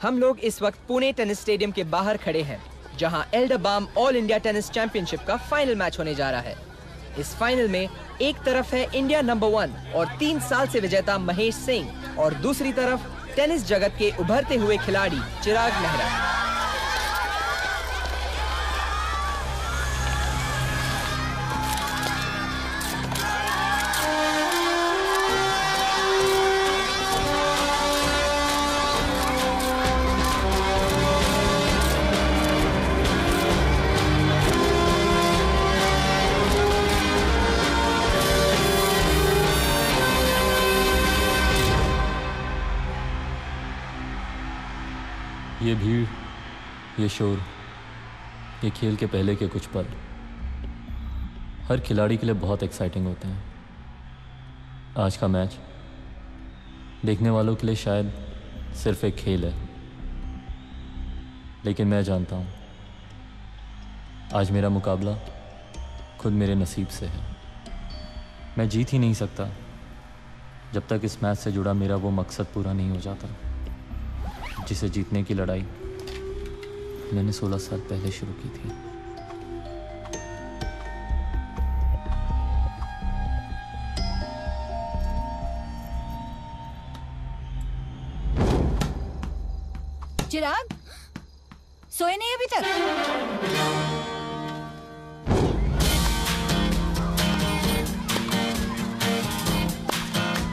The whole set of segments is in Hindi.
हम लोग इस वक्त पुणे टेनिस स्टेडियम के बाहर खड़े हैं, जहां एल्डरबाम ऑल इंडिया टेनिस चैंपियनशिप का फाइनल मैच होने जा रहा है। इस फाइनल में एक तरफ है इंडिया नंबर 1 और 3 साल से विजेता महेश सिंह, और दूसरी तरफ टेनिस जगत के उभरते हुए खिलाड़ी चिराग नेहरा। ये भीड़, ये शोर, ये खेल के पहले के कुछ पल हर खिलाड़ी के लिए बहुत एक्साइटिंग होते हैं। आज का मैच देखने वालों के लिए शायद सिर्फ एक खेल है, लेकिन मैं जानता हूँ आज मेरा मुकाबला खुद मेरे नसीब से है। मैं जीत ही नहीं सकता जब तक इस मैच से जुड़ा मेरा वो मकसद पूरा नहीं हो जाता जिसे जीतने की लड़ाई मैंने 16 साल पहले शुरू की थी। चिराग, सोए नहीं अभी तक?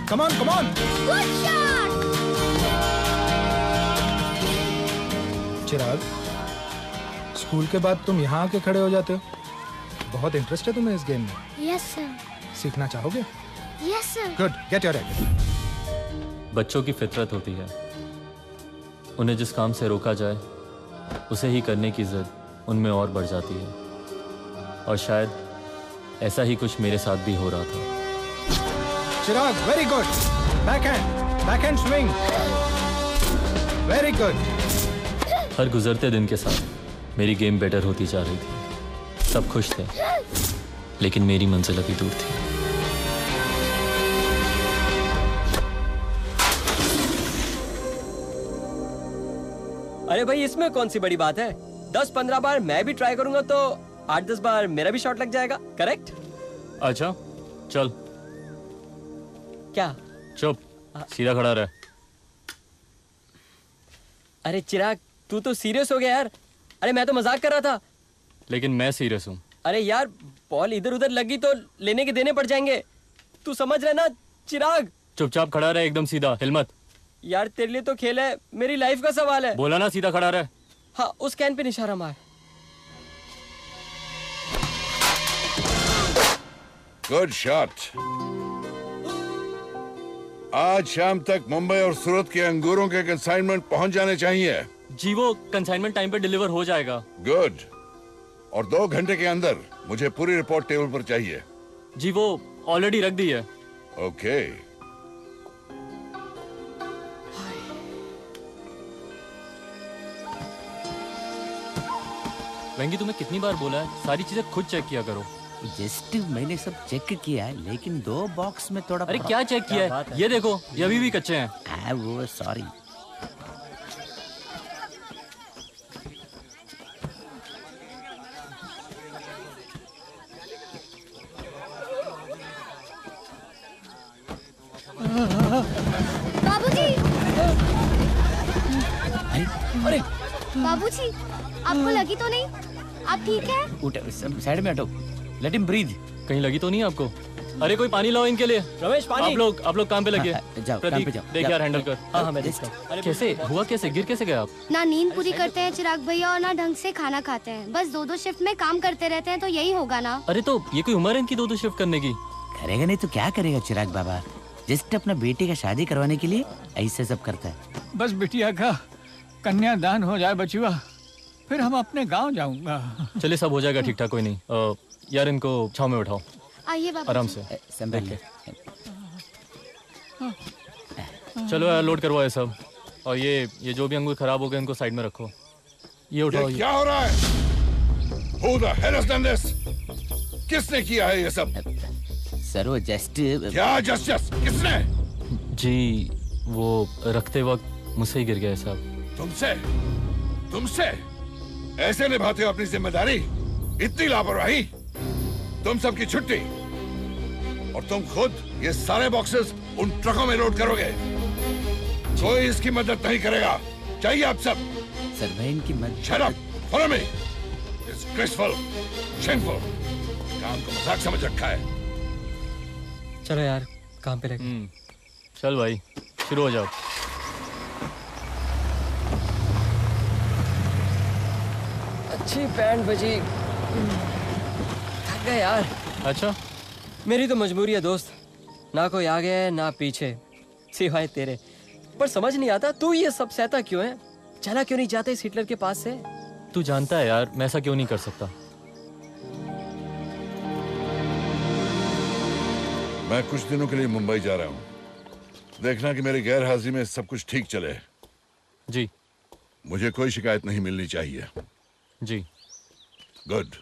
Come on, come on! Good shot! Chirag, school के बाद तुम यहाँ आके खड़े हो जाते हो। बहुत इंटरेस्ट है तुम्हें इस गेम में। Yes sir. सीखना चाहोगे? Yes sir. Good, get your racket. बच्चों की फितरत होती है, उन्हें जिस काम से रोका जाए उसे ही करने की जिद उनमें और बढ़ जाती है, और शायद ऐसा ही कुछ मेरे साथ भी हो रहा था। Chirag, very good. Backhand swing. Very good. हर गुजरते दिन के साथ मेरी गेम बेटर होती जा रही थी। सब खुश थे, लेकिन मेरी मंजिल अभी दूर थी। अरे भाई, इसमें कौन सी बड़ी बात है? 10-15 बार मैं भी ट्राई करूंगा तो 8-10 बार मेरा भी शॉट लग जाएगा। करेक्ट? अच्छा चल। क्या? चुप, सीधा खड़ा रह। अरे चिराग, तू तो सीरियस हो गया यार। अरे मैं तो मजाक कर रहा था। लेकिन मैं सीरियस हूँ। अरे यार, बॉल इधर उधर लगी तो लेने के देने पड़ जाएंगे। तू समझ रहा ना चिराग? चुपचाप खड़ा रहे, एकदम सीधा, हिल मत। यार तेरे लिए तो खेल है, मेरी लाइफ का सवाल है। बोला ना सीधा खड़ा रहे। हाँ, उस कैन पे इशारा मार। Good shot. आज शाम तक मुंबई और सूरत के अंगूरों के कंसाइनमेंट पहुंच जाने चाहिए। जी, वो कंसाइनमेंट टाइम पे डिलीवर हो जाएगा। गुड। और 2 घंटे के अंदर मुझे पूरी रिपोर्ट टेबल पर चाहिए। जी, वो ऑलरेडी रख दी है। ओके। वेंगी, तुम्हें कितनी बार बोला है सारी चीजें खुद चेक किया करो। जस्ट मैंने सब चेक किया है, लेकिन 2 बॉक्स में थोड़ा। अरे क्या चेक किया है? ये देखो, ये अभी भी कच्चे हैं। वो सॉरी। बाबूजी, अरे बाबूजी, आपको लगी तो नहीं? आप ठीक है? उठ, साइड में हटो। Let him breathe. कहीं लगी तो नहीं आपको? अरे कोई पानी लाओ इनके लिए। रमेश, पानी। आप लोग काम पे लगे। जाओ, काम पे जाओ। देख यार, हैंडल कर। हाँ, मैं देखता हूँ। अरे कैसे हुआ? कैसे गिर कैसे गए आप? ना नींद पूरी करते हैं चिराग भैया, और ना ढंग से खाना खाते हैं। बस 2-2 शिफ्ट में काम करते रहते हैं, तो यही होगा ना। अरे तो ये कोई उम्र है इनकी 2-2 शिफ्ट करने की? करेगा नहीं तो क्या करेगा चिराग बाबा? जस्ट अपना बेटे का शादी करवाने के लिए ऐसे सब करता है। बस बिटिया का कन्यादान हो जाए बचुआ, फिर हम अपने गांव जाऊंगा। चलिए, सब हो जाएगा ठीक ठाक, कोई नहीं। यार इनको छाव में उठाओ। आइए बाबू। आराम से। संभाल के। चलो यार, लोड करवाओ ये सब। और ये जो भी अंगूर खराब हो गए इनको साइड में रखो। ये उठाओ। ये क्या हो रहा है? Who the hell has done this? किसने किया है ये सब? सर वो जस्ट। क्या जस्ट किसने? जी, वो रखते वक्त मुझसे ही गिर गया साहब। तुमसे ऐसे निभाते हो अपनी जिम्मेदारी? इतनी लापरवाही? तुम सबकी छुट्टी, और तुम खुद ये सारे बॉक्सेस उन ट्रकों में लोड करोगे। कोई इसकी मदद नहीं करेगा। चाहिए आप सब। सर मैं इनकी मदद। Shut up! Follow me! Disgraceful! Shameful! काम को मजाक समझ रखा है। चलो यार, काम पे लगे। चल भाई, शुरू हो जाओ। अच्छी बैंड बजी। थक गए यार। अच्छा, मेरी तो मजबूरी है दोस्त, ना कोई आगे है ना पीछे, सिवाय तेरे। पर समझ नहीं आता तू ये सब सहता क्यों है? चला क्यों नहीं जाता इस हिटलर के पास से? तू जानता है यार मैं ऐसा क्यों नहीं कर सकता। मैं कुछ दिनों के लिए मुंबई जा रहा हूँ। देखना कि मेरी गैर हाजिरी में सब कुछ ठीक चले। जी। मुझे कोई शिकायत नहीं मिलनी चाहिए। जी। गुड।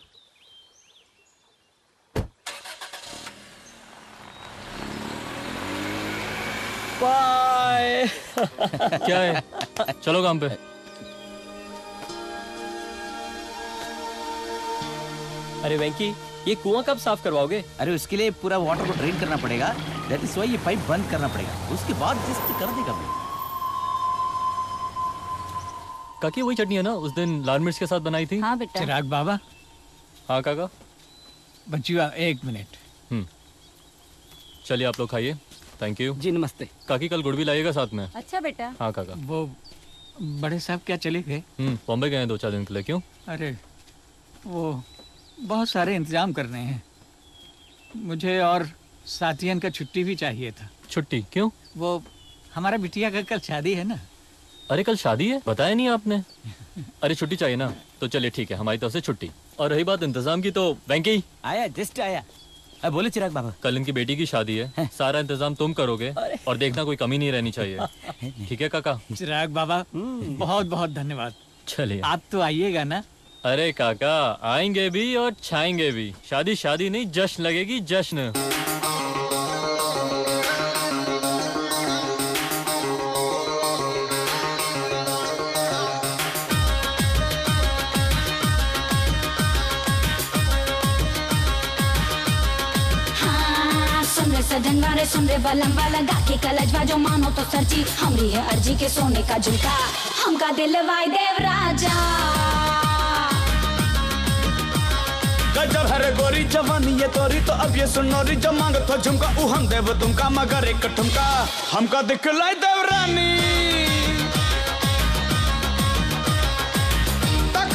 बाय। क्या है? चलो काम पे। अरे वेंकी, ये कुआं कब साफ करवाओगे? अरे उसके लिए पूरा वाटर को ड्रेन करना पड़ेगा। दैट इज व्हाई ये पाइप बंद करना पड़ेगा, उसके बाद जस्ट कर देगा मैं। काकी वही चटनी है ना उस दिन लाल मिर्च के साथ बनाई थी? हाँ बेटा। चिराग बाबा। हाँ काका। बचुआ 1 मिनट। चलिए आप लोग खाइए। थैंक यू जी। नमस्ते काकी, कल गुड़ भी लाइएगा साथ में। अच्छा बेटा। हाँ काका। वो बड़े साहब क्या चले गए? बॉम्बे गए हैं 2-4 दिन के लिए। क्यों? अरे वो बहुत सारे इंतजाम करने हैं, मुझे और साथियन का छुट्टी भी चाहिए था। छुट्टी क्यों? वो हमारा बिटिया का कल शादी है ना। अरे कल शादी है, बताया नहीं आपने? अरे छुट्टी चाहिए ना, तो चलिए ठीक है, हमारी तरफ से छुट्टी। और रही बात इंतजाम की, तो वेंकी आया, जस्ट आया। बोले चिराग बाबा। कल इनकी बेटी की शादी है, सारा इंतजाम तुम करोगे और देखना कोई कमी नहीं रहनी चाहिए। ठीक है काका? चिराग बाबा बहुत बहुत धन्यवाद। चलिए। आप तो आइएगा ना? अरे काका आएंगे भी और छाएंगे भी। शादी शादी नहीं, जश्न लगेगी, जश्न। सजन वाले सुन रे बलम वाला गाके कलजवा जो मानो तो सरजी हमरी है अर्जी के सोने का झुमका हमका दिल वाई देव राजा। गजब हरे गोरी जवानी ये तोरी, तो अब ये सुनोरी जो मांग तो झुमका ऊ हम देव तुमका, मगर एक ठुमका हमका दिखलाई देव रानी। तक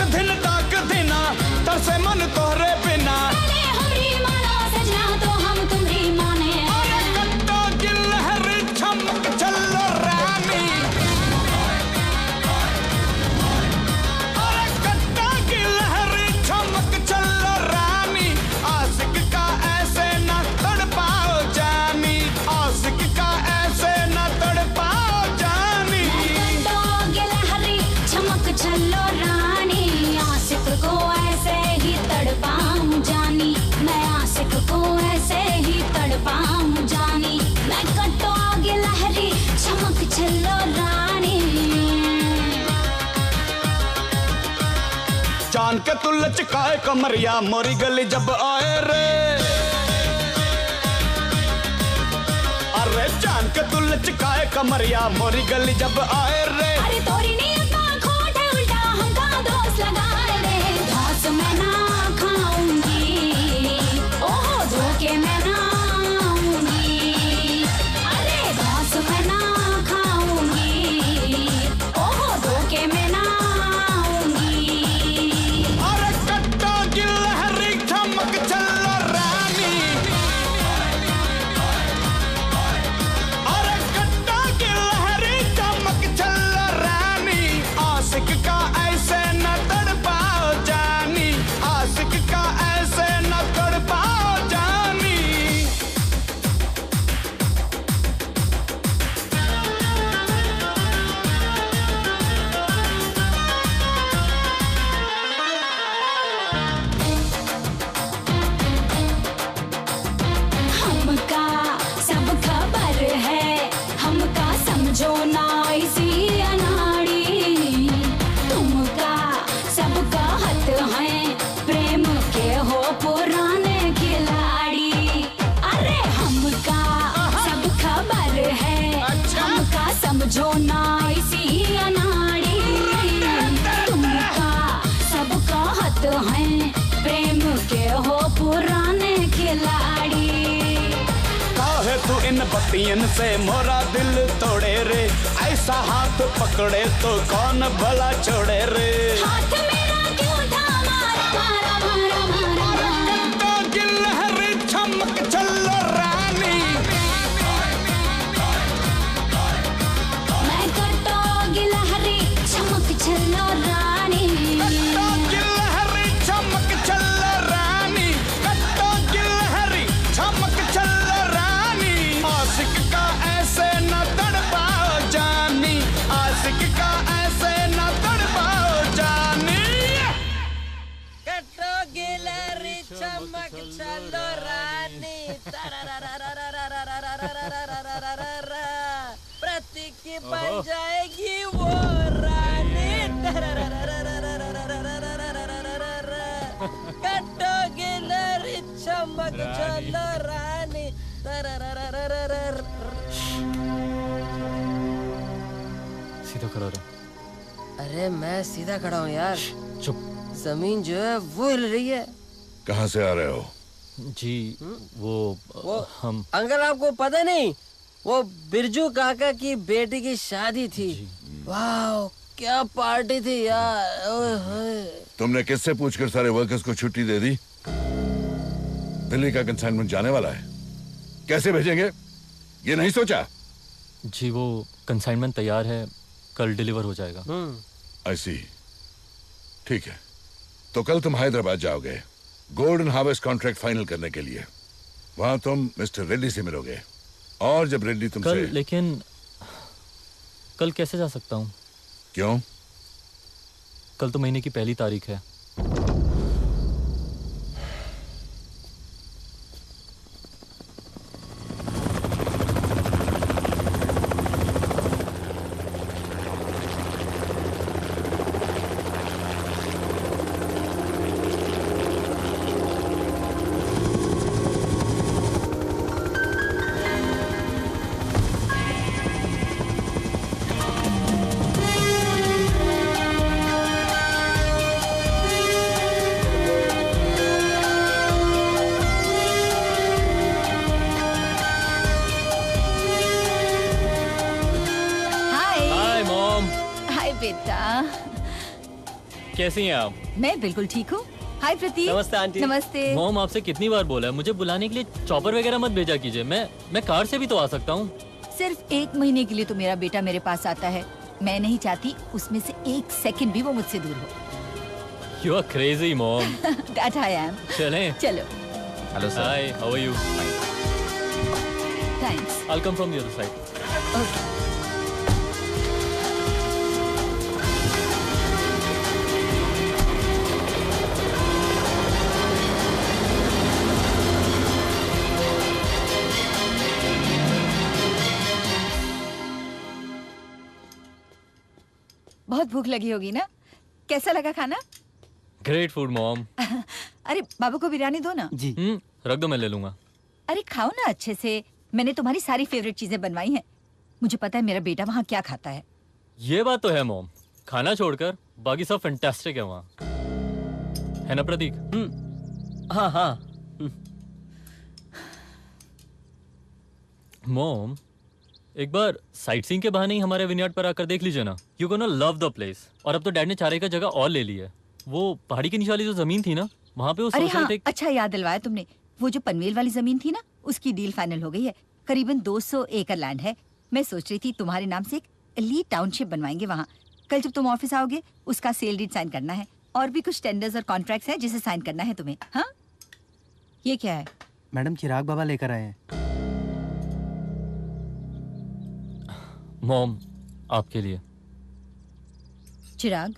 दिना तरसे मन तोहरे बिना। हमरी मानो सजना तो हम तुम्हारी माने। चलो रानी, अरे कट्टा की लहरी चमक चलो रानी। आशिक का ऐसे न तड़पाओ जानी, आशिक का ऐसे न तड़पाओ जानी। कट्टा की लहरी चमक चलो रानी, आशिक को ऐसे ही तड़पाऊं जानी। मैं आशिक को ऐसे ही तड़पाऊं जानी। मैं कट्टा की लहरी चमक चलो रानी। जान के तू लचकाए कमरिया मोरी गली जब आए रे। अरे जान के तू लचकाए कमरिया मोरी गली जब आए रे। अरे तोरी नीयत ना खोट है उल्टा हमका दोस्त लगाए रे। धौस मैं ना खाऊंगी, ओहो धोखे मैं ना आऊंगी। अरे धौस मैं ना खाऊंगी, ओहो धोखे मैं ना आऊंगी। अरे कट्टा की लहरी चमक चलो रानी, अरे कट्टा की लहरी चमक चलो रानी। प्रेम के हो पुराने खिलाड़ी। काहे तू इन बत्तियन से मोरा दिल तोड़े रे, ऐसा हाथ पकड़े तो कौन भला छोड़े रे। हाथ मेरा क्यों थामा, मारा मारा मारा मारा। कट्टो गिलहरी चमक चलो रानी, मैं कट्टो गिलहरी चमक चलो रानी। कट्टो गिलहरी चमक चलो रानी, कट्टो गिलहरी चमक चलो रानी। आशिक का ऐसे न तड़पाओ जानी, आशिक का ऐसे न तड़पाओ जानी। कट्टो गिलहरी चमक चलो रानी, प्रतीक की बन जाएगी वो रानी। कट्टो गिलहरी चमक चलो रानी। सीधा खड़ा रहो। अरे मैं सीधा खड़ा हूँ यार, चुप। जमीन जो है वो हिल रही है। कहाँ से आ रहे हो? जी वो हम अंकल आपको पता नहीं, वो बिरजू काका की बेटी की शादी थी। वाह क्या पार्टी थी यार। ओए होए। तुमने किससे पूछकर सारे वर्कर्स को छुट्टी दे दी? दिल्ली का कंसाइनमेंट जाने वाला है, कैसे भेजेंगे ये नहीं सोचा? जी वो कंसाइनमेंट तैयार है, कल डिलीवर हो जाएगा। आई सी। ठीक है, तो कल तुम हैदराबाद जाओगे गोल्डन हार्वेस्ट कॉन्ट्रैक्ट फाइनल करने के लिए। वहां तुम मिस्टर रेड्डी से मिलोगे, और जब रेड्डी तुमसे कल, लेकिन कल कैसे जा सकता हूँ? क्यों? कल तो महीने की 1 तारीख है। कैसी हैं आप? मैं बिल्कुल ठीक हूँ। हाय प्रतीक। नमस्ते आंटी। नमस्ते। मॉम आपसे कितनी बार बोला है मुझे बुलाने के लिए चॉपर वगैरह मत भेजा कीजिए। मैं कार से भी तो आ सकता हूँ। सिर्फ 1 महीने के लिए तो मेरा बेटा मेरे पास आता है। मैं नहीं चाहती उसमें से 1 सेकंड भी वो मुझसे दूर हो। You are crazy mom. That I am. चलें? चलो। Hello sir. Hi, how are you? Thanks. I will come from the other side. Okay. बहुत भूख लगी होगी ना? कैसा लगा खाना? Great food mom. अरे बाबू को बिरयानी दो ना। जी। रख दो, मैं ले लूंगा। अरे खाओ ना अच्छे से। मैंने तुम्हारी सारी फेवरेट चीजें बनवाई हैं। मुझे पता है मेरा बेटा वहाँ क्या खाता है। ये बात तो है मॉम, खाना छोड़कर बाकी सब फैंटास्टिक है वहाँ, है ना प्रतीक? हाँ हाँ। मॉम एक बार साइट सीइंग के बहाने ही हमारे विनयार्ड पर आकर देख लीजिए ना। You gonna love the place. और अब तो डैड ने 4 एकड़ जगह और ले ली है। वो पहाड़ी के नीचे वाली जो जमीन थी ना, वहाँ पे वो अरे सोच रहे हाँ, थे। अच्छा याद दिलवाया तुमने। वो जो पनवेल वाली जमीन थी ना, उसकी डील फाइनल हो गई है। करीबन 200 एकड़ लैंड है। मैं सोच रही थी तुम्हारे नाम से एक एलीट टाउनशिप बनवाएंगे वहाँ। कल जब तुम ऑफिस आओगे उसका सेल डीड साइन करना है, और भी कुछ टेंडर्स और कॉन्ट्रैक्ट्स हैं जिसे साइन करना है तुम्हें। हाँ, ये क्या है? मैडम चिराग बाबा लेकर आए हैं। मॉम आपके लिए। चिराग,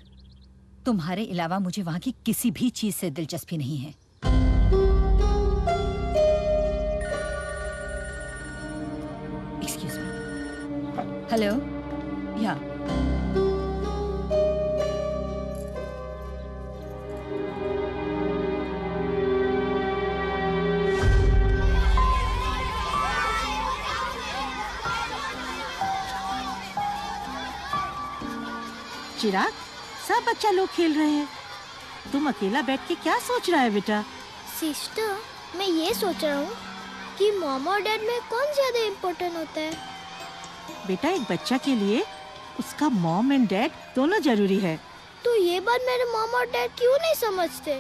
तुम्हारे अलावा मुझे वहाँ की किसी भी चीज से दिलचस्पी नहीं है। Excuse me. हेलो, या चिराग, सब बच्चा लोग खेल रहे हैं। तुम अकेला बैठ के क्या सोच रहा है बेटा? सिस्टर, मैं ये सोच रहा हूँ कि मॉम और डैड में कौन ज्यादा इम्पोर्टेंट होता है। बेटा, एक बच्चा के लिए उसका मॉम एंड डैड दोनों जरूरी है। तो ये बात मेरे मॉम और डैड क्यों नहीं समझते?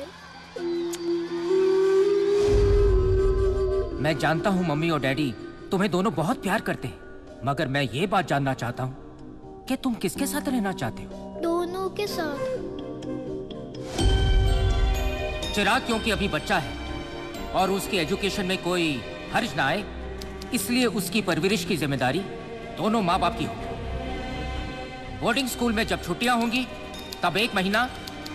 मैं जानता हूँ मम्मी और डैडी तुम्हें दोनों बहुत प्यार करते हैं, मगर मैं ये बात जानना चाहता हूँ कि तुम किसके साथ रहना चाहते हो? दोनों के साथ। चिराग क्योंकि अभी बच्चा है और उसकी एजुकेशन में कोई हर्ज ना आए, इसलिए उसकी परवरिश की जिम्मेदारी दोनों माँ बाप की होगी। बोर्डिंग स्कूल में जब छुट्टियां होंगी तब 1 महीना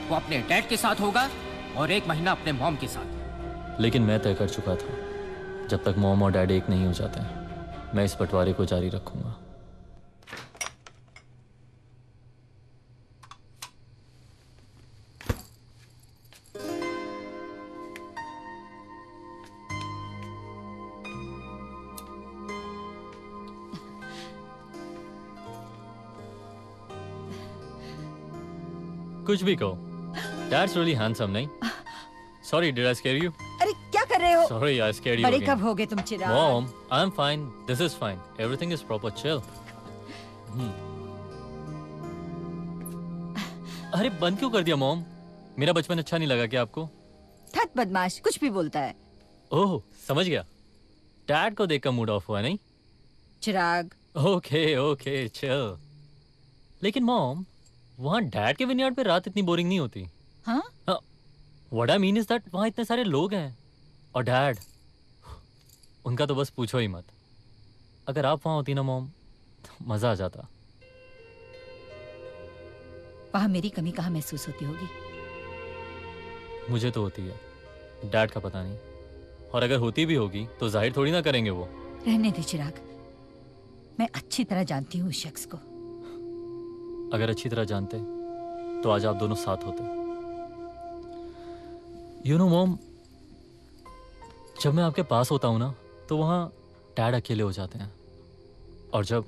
वो अपने डैड के साथ होगा और 1 महीना अपने मॉम के साथ। लेकिन मैं तय कर चुका था, जब तक मॉम और डैड एक नहीं हो जाते मैं इस बंटवारे को जारी रखूंगा। कुछ भी कहो, Dad's really handsome, नहीं? Sorry, did I scare you? अरे क्या कर रहे हो? Sorry, I scared you बड़े again. कब हो गए तुम चिराग? Mom, I'm fine. This is fine. Everything is proper. Chill. अरे बंद क्यों कर दिया मॉम? मेरा बचपन अच्छा नहीं लगा क्या आपको? ठग बदमाश, कुछ भी बोलता है। ओह, समझ गया। डैड को देखकर मूड ऑफ हुआ नहीं? चिराग। Okay okay chill. लेकिन मॉम, वहाँ डैड के विनयार्ड पे रात इतनी बोरिंग नहीं होती। हाँ? What I mean is that वहाँ इतने सारे लोग हैं और डैड, उनका तो बस पूछो ही मत। अगर आप वहाँ होती ना मॉम, तो मजा आ जाता। वहाँ मेरी कमी कहाँ महसूस होती होगी? मुझे तो होती है, डैड का पता नहीं। और अगर होती भी होगी तो जाहिर थोड़ी ना करेंगे वो। रहने दे चिराग, मैं अच्छी तरह जानती हूँ उस शख्स को। अगर अच्छी तरह जानते तो आज आप दोनों साथ होते। यू नो मॉम, जब मैं आपके पास होता हूँ ना तो वहाँ डैड अकेले हो जाते हैं, और जब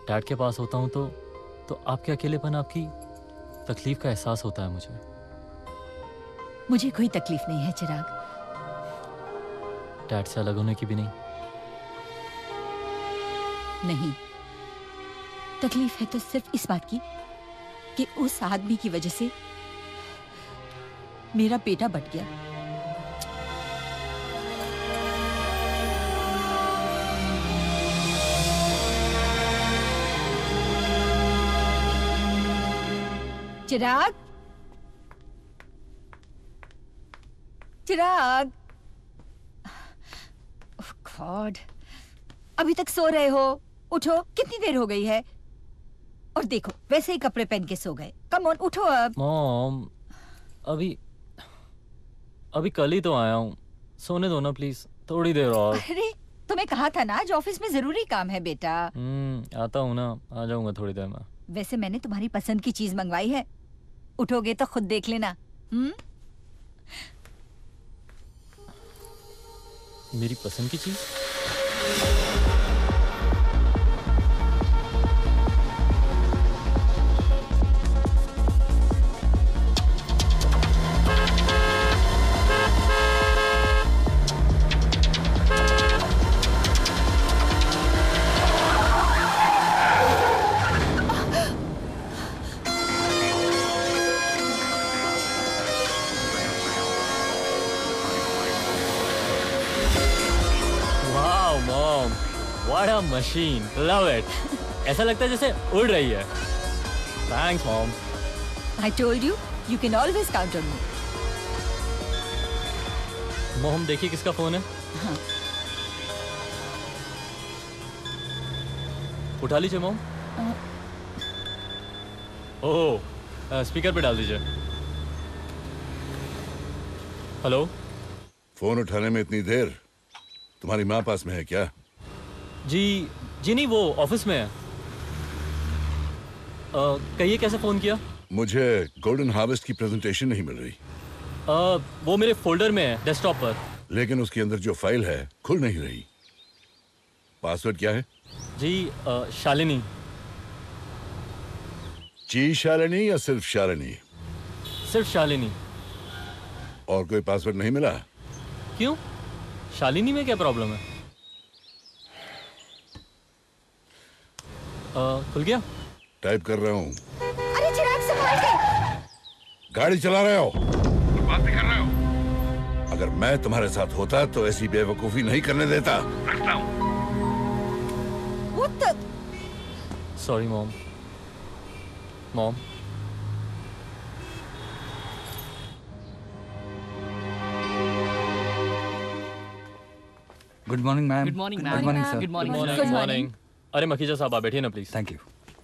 डैड के पास होता हूँ तो आपके अकेलेपन, आपकी तकलीफ का एहसास होता है मुझे। मुझे कोई तकलीफ नहीं है चिराग। डैड से अलग होने की भी नहीं? नहीं, तकलीफ है तो सिर्फ इस बात की कि उस आदमी की वजह से मेरा बेटा बट गया। चिराग, चिराग, गॉड, अभी तक सो रहे हो? उठो, कितनी देर हो गई है? और देखो, वैसे ही कपड़े पहन के सो गए। कम ऑन, उठो अब। मॉम, अभी कल ही तो आया हूँ, सोने दो ना प्लीज, थोड़ी देर और। अरे तुम्हें कहा था ना, आज ऑफिस में जरूरी काम है बेटा। आता हूँ ना, आ जाऊंगा थोड़ी देर में। वैसे मैंने तुम्हारी पसंद की चीज मंगवाई है, उठोगे तो खुद देख लेना। मेरी पसंद की चीज? What a machine! Love it. ऐसा लगता है जैसे उड़ रही है। Thanks, Mom. I told you, you can always count on me. Mom, देखिए किसका फोन है? हाँ। उठा लीजिए Mom. ओह, स्पीकर पे डाल दीजिए। हेलो। फोन उठाने में इतनी देर? तुम्हारी माँ पास में है क्या? जी नहीं, वो ऑफिस में है। कहिए कैसे फोन किया? मुझे गोल्डन हार्वेस्ट की प्रेजेंटेशन नहीं मिल रही। वो मेरे फोल्डर में है, डेस्कटॉप पर। लेकिन उसके अंदर जो फाइल है खुल नहीं रही। पासवर्ड क्या है? जी शालिनी। जी शालिनी या सिर्फ शालिनी? सिर्फ शालिनी। और कोई पासवर्ड नहीं मिला? क्यों? शालिनी में क्या प्रॉब्लम है? खुल गया? टाइप कर रहा हूँ। अरे चिराग संभाल के। गाड़ी चला रहे हो और बात भी कर रहे हो। अगर मैं तुम्हारे साथ होता तो ऐसी बेवकूफी नहीं करने देता। रखता हूँ। Sorry mom. Mom. Good morning ma'am. Good morning ma'am. Good morning sir. Good morning. Good morning. अरे मखीजा साहब आप बैठिए ना प्लीज। Thank you.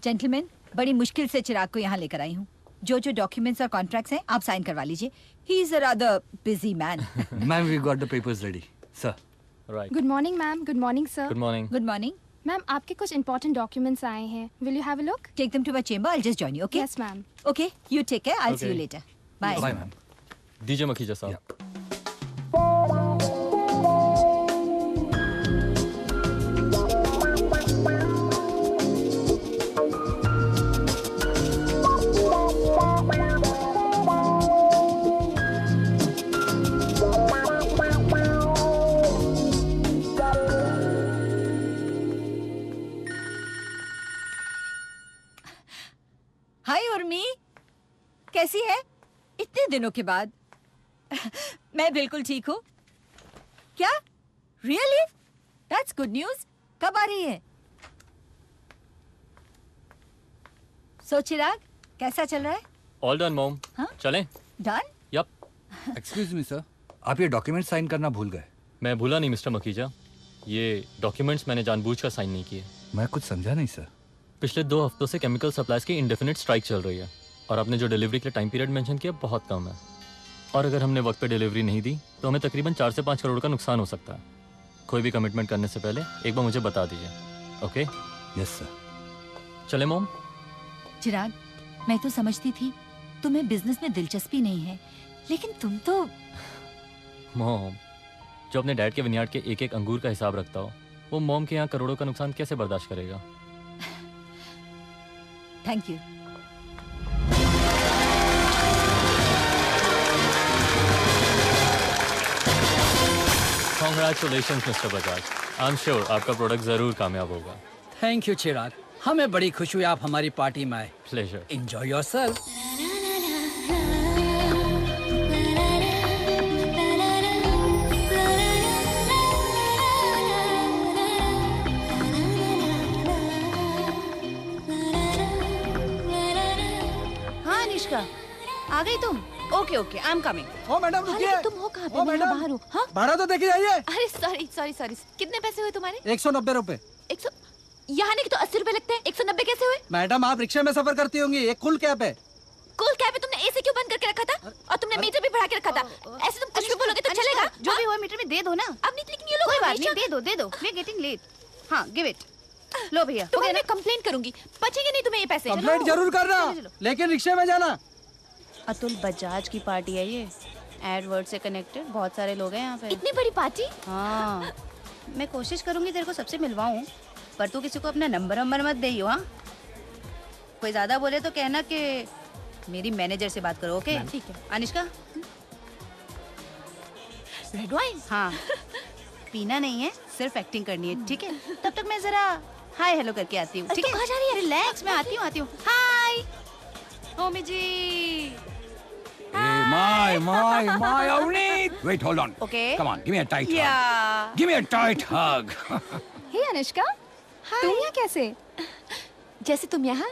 जेंटलमैन, बड़ी मुश्किल से चिराग को यहाँ लेकर आई हूँ। जो डॉक्यूमेंट्स और कॉन्ट्रैक्ट्स हैं आप साइन करवा लीजिए। He is a rather busy man. Ma'am we got the papers ready sir. Right. Good morning ma'am. Good morning sir. Good morning. Good morning ma'am, आपके कुछ इंपॉर्टेंट डॉक्यूमेंट्स आए हैं। Will you have a look? Take them to my chamber. I will just join you. Okay? Yes ma'am. Okay, you take care. I will see you Okay. Later. Bye. Bye ma'am. दीजिए मखीजा साहब। हाय उर्मी, कैसी है? इतने दिनों के बाद। मैं बिल्कुल ठीक हूँ। क्या? रियली? That's good news. कब आ रही है? सो चिराग, कैसा चल रहा है? All done mom. हाँ? चलें? Done? Yup. Excuse me sir, आप ये डॉक्यूमेंट साइन करना भूल गए। मैं भूला नहीं मिस्टर मखीजा। ये डॉक्यूमेंट्स मैंने जानबूझकर साइन नहीं किए। मैं कुछ समझा नहीं सर। पिछले 2 हफ्तों से केमिकल सप्लाईज की इंडेफिनिट स्ट्राइक चल रही है और आपने जो डिलीवरी के लिए टाइम पीरियड मेंशन किया बहुत कम है। और अगर हमने वक्त पे डिलीवरी नहीं दी तो हमें तकरीबन 4 से 5 करोड़ का नुकसान हो सकता है। कोई भी कमिटमेंट करने से पहले एक बार मुझे बता दीजिए। ओके? Yes sir. चले मॉम? चिराग, मैं तो समझती थी तुम्हें बिजनेस में दिलचस्पी नहीं है, लेकिन तुम तो। मॉम, जो अपने डैड के विनयार्ड के एक एक अंगूर का हिसाब रखता हो वो मॉम के यहाँ करोड़ों का नुकसान कैसे बर्दाश्त करेगा? Thank you. Congratulations mister Bajaj. I am sure आपका प्रोडक्ट जरूर कामयाब होगा। थैंक यू चिराग, हमें बड़ी खुशी हुई आप हमारी पार्टी में आए। प्लेजर। Enjoy yourself. हाँ निष्का, आ गई तुम? Okay okay, I am coming. ओ मैडम रुकिए। तुम हो कहाँ पे? ओ मैं मैडम, बाहर हूँ। हाँ? भाड़ा तो देखिए जाइए। अरे सॉरी सॉरी सॉरी, कितने पैसे हुए तुम्हारे? 190 रुपए। 100? यहाँ आने के तो 80 रुपए लगते हैं, 190 कैसे हुए? मैडम आप रिक्शा में सफर करती होंगी, एक कुल कैब है। कूल कैब है, तुमने एसी क्यों बंद करके रखा था? और तुमने मीटर भी बढ़ा के रखा था। ऐसे तुम कुछ भी बोलोगे तो चलेगा? जो भी हुआ मीटर में दे दो ना। अब नहीं, लेकिन ये लोग कोई बात हमेशा- नहीं, दे दो। We are getting late. हाँ, गिव इट। लो भैया। तुम्हें मैं कंप्लेंट करूंगी, बचेंगे नहीं तुम्हें ये पैसे। कंप्लेंट जरूर करना, लेकिन रिक्शे में जाना। अतुल बजाज की पार्टी है ये, एडवर्ड से कनेक्टेड, बहुत सारे लोग हैं यहाँ पे। इतनी बड़ी पार्टी? हाँ, मैं कोशिश करूंगी तेरे को सबसे मिलवाऊं, पर तू किसी को अपना नंबर मत देइयो। हाँ, कोई ज्यादा बोले तो कहना कि मेरी मैनेजर से बात करो। ओके? ठीक है। Anishka, red wine? हाँ, पीना नहीं है, सिर्फ एक्टिंग करनी है, ठीक है? तब तक मैं जरा हाय हेलो करके आती हूँ, ठीक है? कहाँ जा रही है? रिलैक्स, मैं आती हूँ। हाय ओमी जी। My Avneet! Wait, hold on. Okay. Come on, give me a tight Yeah. hug. Give me a tight hug. हे अनुष्का, तुम यहाँ कैसे? जैसे तुम यहाँ।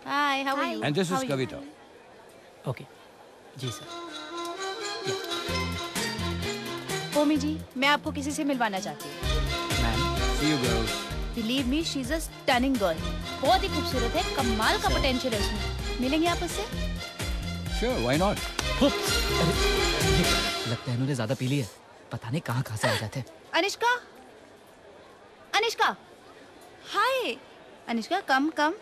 Hi, how are you? And this is Kavita. Okay जी सर। ओमी जी, मैं आपको किसी से मिलवाना चाहती हूँ। See you girls. Believe me, she is a stunning girl. बहुत ही खूबसूरत है, कमाल का पोटेंशियल है उसमें। मिलेंगे आप उससे? Sure, why not? लगता है इन्होंने ज्यादा पी ली है, पता नहीं कहाँ से आ जाते हैं। Anishka, Anishka, hi Anishka, come come.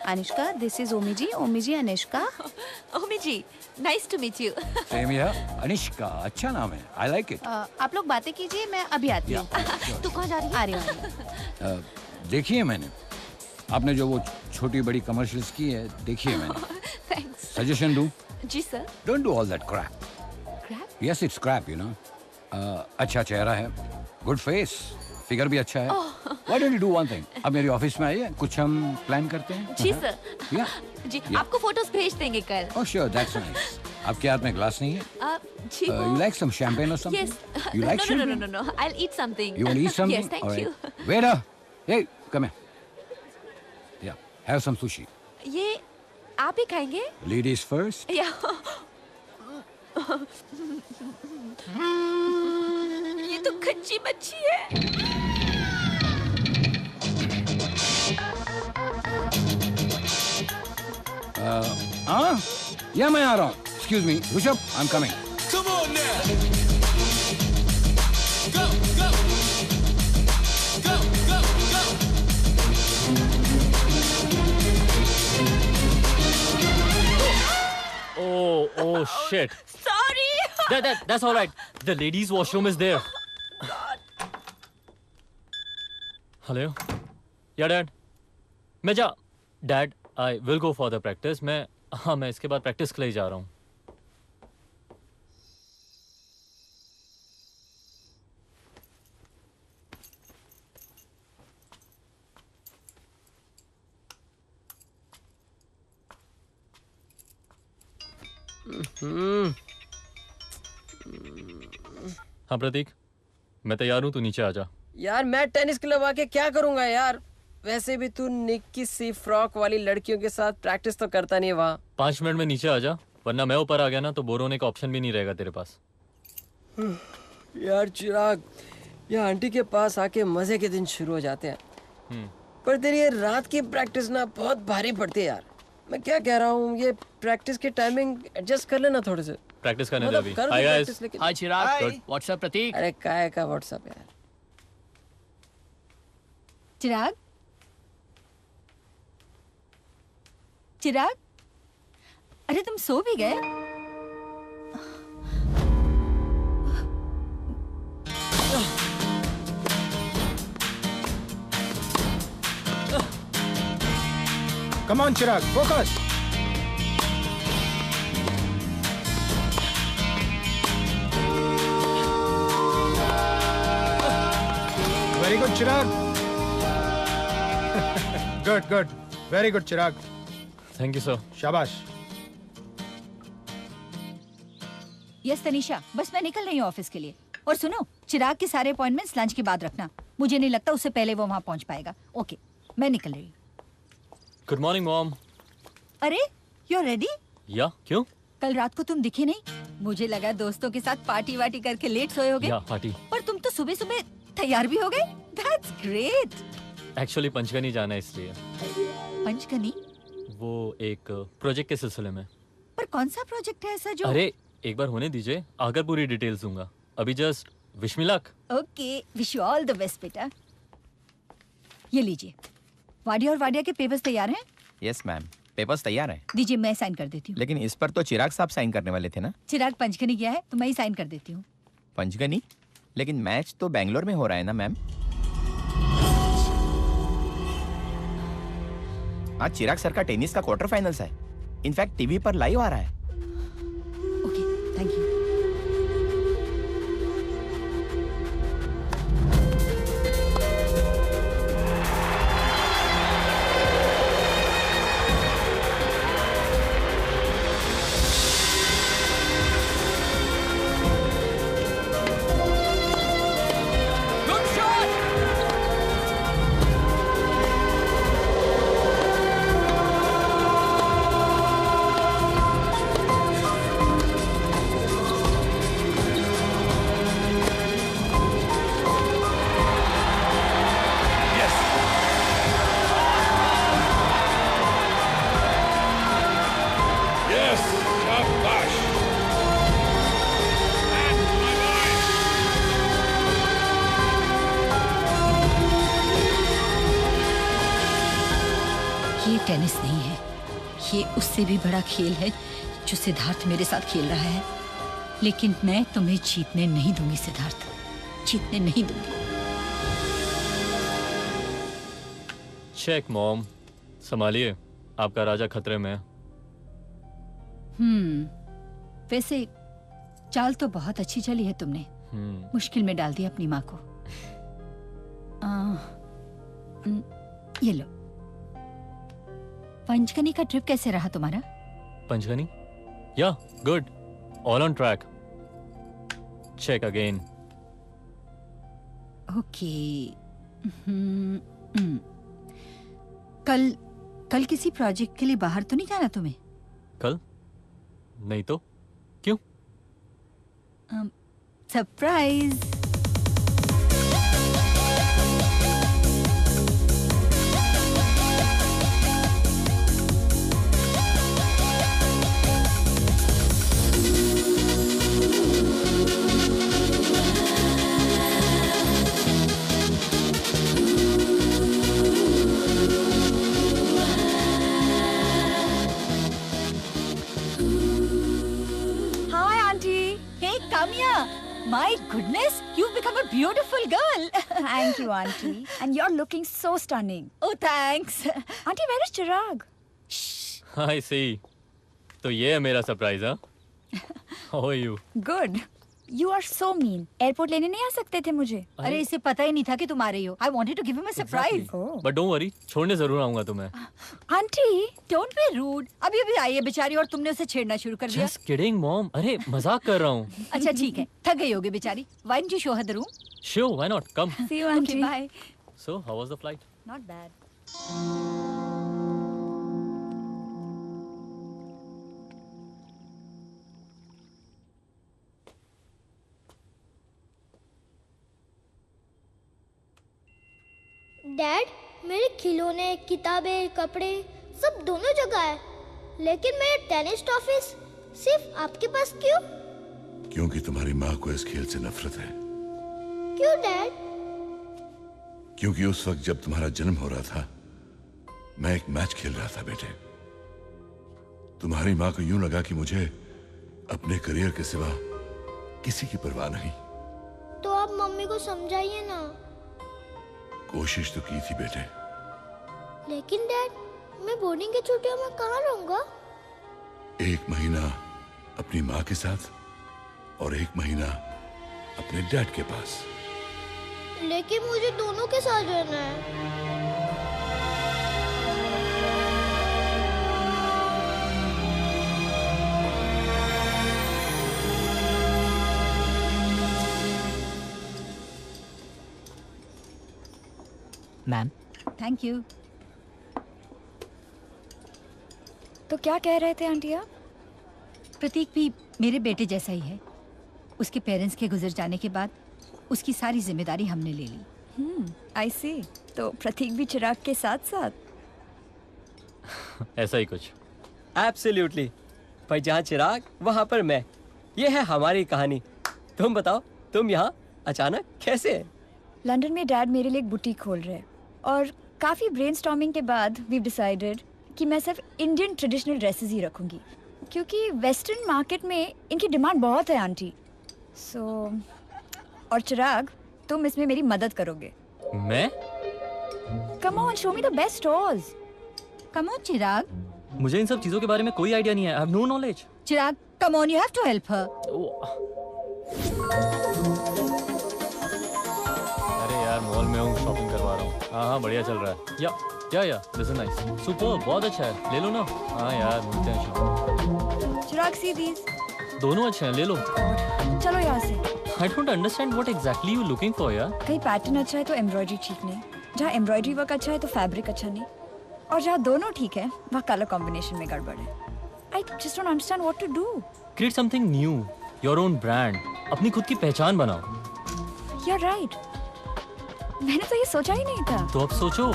Anishka, this is Omi ji, Anishka. Omi ji, nice to meet you. Same here. Anishka, अच्छा नाम है. I like it. आप लोग बातें कीजिए, मैं अभी आती हूँ। तू कहाँ जा रही है? आ रही हूँ। देखी है मैंने, आपने जो वो छोटी बड़ी कमर्शियल्स की है, देखी है मैंने। थैंक्स। सजेशन दूं? जी sir. Don't do all that crap. Crap? Yes, it's crap, you know. अच्छा चेहरा है, good face, फिगर भी अच्छा है. Why don't you do one thing? अब मेरे ऑफिस में आइए, कुछ हम प्लान करते हैं. जी सर। Yeah. जी Yeah. आपको फोटोज भेज देंगे कल। Oh sure, that's nice. आपके हाथ में ग्लास नहीं है? जी You like some champagne or something? Yes. You like no, champagne? no. I'll eat something. You want to eat something? Yes, thank All you. right. Waiter, hey, come here. Yeah, have some sushi. ये आप ही खाएंगे? Ladies first. या ये तो कच्ची मच्छी है। हाँ? या मैं आ रहा हूँ. Excuse me, Rishabh, I'm coming. Come on now. Go, go. Go, go, go. Oh, shit. Sorry. That's all right. The ladies' washroom is there. Hello? Yeah, Dad. Dad, I will go for the practice. मैं इसके बाद practice के लिए जा रहा हूँ. हाँ प्रतीक, मैं तैयार हूँ, तू नीचे आ जा. यार मैं टेनिस क्लब आके क्या करूंगा यार? वैसे भी तू निक्की सी फ्रॉक वाली लड़कियों के साथ प्रैक्टिस तो करता नहीं वहाँ. 5 मिनट में नीचे आ जा, वरना मैं ऊपर आ गया ना तो बोर होने का ऑप्शन भी नहीं रहेगा तेरे पास. यार चिराग, यार आंटी के पास आके मजे के दिन शुरू हो जाते हैं. पर तेरी ये रात की प्रैक्टिस ना बहुत भारी पड़ती है यार. मैं क्या कह रहा हूँ, ये प्रैक्टिस की टाइमिंग एडजस्ट कर लेना थोड़े से. प्रैक्टिस करने दे अभी. Hi guys. Hi Chirag. What's up Prateek. अरे काय का व्हाट्सएप यार. चिराग, चिराग, अरे तुम सो भी गए? Come on, Chirag, focus. Very good, Chirag. Good. Very good, Chirag. Thank you, sir. शाबाश. यस तनीषा, बस मैं निकल रही हूँ ऑफिस के लिए. और सुनो, चिराग के सारे अपॉइंटमेंट्स लंच के बाद रखना. मुझे नहीं लगता उससे पहले वो वहाँ पहुँच पाएगा. ओके, मैं निकल रही हूँ. Good morning mom. अरे, यू आर रेडी? या क्यों? कल रात को तुम दिखे नहीं. मुझे लगा दोस्तों के साथ पार्टी वार्टी करके लेट सोए होगे. या पार्टी. पर तुम तो सुबह सुबह तैयार भी हो गए. That's great. एक्चुअली पंचगनी जाना है इसलिए. पंचगनी? वो एक प्रोजेक्ट के सिलसिले में. पर कौन सा प्रोजेक्ट है ऐसा जो? अरे एक बार होने दीजिए, आकर पूरी डिटेल्स दूंगा. अभी just wish me luck. Okay, wish you all the best बेटा. ये लीजिए, वाडिया और वाडिया के पेपर्स तैयार हैं? यस मैम, पेपर्स तैयार हैं. दीजिए, मैं साइन कर देती हूँ. लेकिन इस पर तो चिराग साहब साइन करने वाले थे ना? चिराग पंचगनी गया है तो मैं ही साइन कर देती हूँ. पंचगनी? लेकिन मैच तो बेंगलोर में हो रहा है ना मैम? आज चिराग सर का टेनिस का क्वार्टर फाइनल्स है. इनफैक्ट टीवी पर लाइव आ रहा है. Okay, thank you. टेनिस नहीं है, ये उससे भी बड़ा खेल है जो सिद्धार्थ मेरे साथ खेल रहा है. लेकिन मैं तुम्हें जीतने नहीं दूंगी सिद्धार्थ, जीतने नहीं दूंगी. चेक मॉम, संभालिए, आपका राजा खतरे में है. वैसे चाल तो बहुत अच्छी चली है तुमने। मुश्किल में डाल दिया अपनी माँ को। ये लो। पंचगनी का ट्रिप कैसे रहा तुम्हारा? पंचगनी? या good, all on track. Check again. Okay. कल किसी प्रोजेक्ट के लिए बाहर तो नहीं जाना तुम्हें? कल? नहीं तो क्यों? Surprise. My goodness, you've become a beautiful girl. Thank you, Auntie. And you're looking so stunning. Oh, thanks. Auntie, where is Chirag? I see. तो ये है मेरा सरप्राइज, हाँ? How are you? Good. You are so mean. Airport लेने नहीं आ सकते थे मुझे? अरे इसे पता ही नहीं था कि तुम आ रही हो. I wanted to give him a surprise. But don't worry, छोड़ने जरूर आऊंगा तुम्हें. Auntie, don't be rude. अभी आई है बेचारी और तुमने उसे छेड़ना शुरू कर दिया. Just kidding, mom. अरे मजाक कर रहा हूँ. अच्छा ठीक है, थक गई होगी बेचारी. Why don't you show her the room? Sure, why not? Come. See you, Auntie. Okay, bye. So, how was the flight? Not bad. Dad, मेरे खिलौने, किताबें, कपड़े सब दोनों जगह है, लेकिन मेरे टेनिस टॉफीज सिर्फ आपके पास क्यों? क्योंकि तुम्हारी माँ को इस खेल से नफरत है। क्यों डैड? क्योंकि उस वक्त जब तुम्हारा जन्म हो रहा था, मैं एक मैच खेल रहा था बेटे। तुम्हारी माँ को यूं लगा कि मुझे अपने करियर के सिवा किसी की परवाह नहीं। तो आप मम्मी को समझाइए ना। कोशिश तो की थी बेटे। लेकिन डैड, मैं बोर्डिंग की छुट्टियों में कहाँ रहूंगा? 1 महीना अपनी माँ के साथ और 1 महीना अपने डैड के पास। लेकिन मुझे दोनों के साथ रहना है। मैम। Thank you. तो क्या कह रहे थे आंटी आप? प्रतीक भी मेरे बेटे जैसा ही है। उसके पेरेंट्स के गुजर जाने के बाद उसकी सारी जिम्मेदारी हमने ले ली। आई सी। तो प्रतीक भी चिराग के साथ साथ? ऐसा ही कुछ। एब्सोल्युटली। पर जहाँ चिराग वहाँ पर मैं। ये है हमारी कहानी। तुम बताओ, तुम यहाँ अचानक कैसे? लंदन में डैड मेरे लिए एक बुटीक खोल रहे हैं और काफ़ी ब्रेनस्टॉर्मिंग के बाद वी डिसाइडेड कि मैं सिर्फ इंडियन ट्रेडिशनल ड्रेसेस ही रखूँगी, क्योंकि वेस्टर्न मार्केट में इनकी डिमांड बहुत है आंटी। और चिराग, तुम इसमें मेरी मदद करोगे। मैं? Come on, show me the best stores. Come on Chirag. मुझे इन सब चीजों के बारे में कोई आइडिया नहीं है। I have no knowledge. Chirag, come on, you have to help her. अरे यार, मॉल में हूँ, शॉपिंग करवा रहा हूँ। हाँ, बढ़िया चल रहा है। या दिस इज नाइस। सुपर, बहुत अच्छा है। ले लो ना। हाँ यार, मिलते हैं शाम। चिराग, सी दीज। दोनों अच्छे हैं, ले लो। चलो यहाँ से। I don't understand what exactly you looking for, यार। कहीं पैटर्न अच्छा है तो एम्ब्रॉयडरी ठीक नहीं, जहाँ एम्ब्रॉयडरी वर्क अच्छा है तो फैब्रिक अच्छा नहीं, और जहाँ दोनों ठीक है वहाँ कलर कॉम्बिनेशन में गड़बड़ है। I just don't understand what to do. Create something new, your own brand. अपनी खुद की पहचान बनाओ। You're right. मैंने तो ये सोचा ही नहीं था। तो अब सोचो।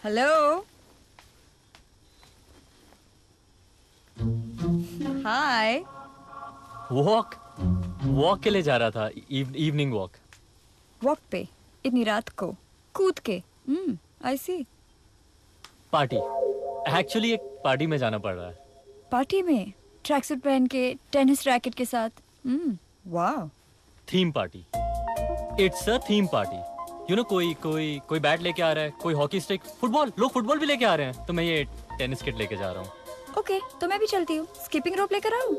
Hello. Hi. वॉक के लिए जा रहा था, इवनिंग वॉक। वॉक पे इतनी रात को कूद के? आई सी। पार्टी, एक्चुअली एक पार्टी में जाना पड़ रहा है। पार्टी में ट्रैक सूट पहन के टेनिस रैकेट के साथ? वाह। Theme party, it's a theme party. You know, कोई बैट लेके आ रहा है, कोई हॉकी स्टिक, फुटबॉल, लोग फुटबॉल भी लेके आ रहे हैं, तो मैं ये टेनिस किट लेके जा रहा हूँ। ओके, तो मैं भी चलती हूँ। स्किपिंग रोप लेकर आऊँ?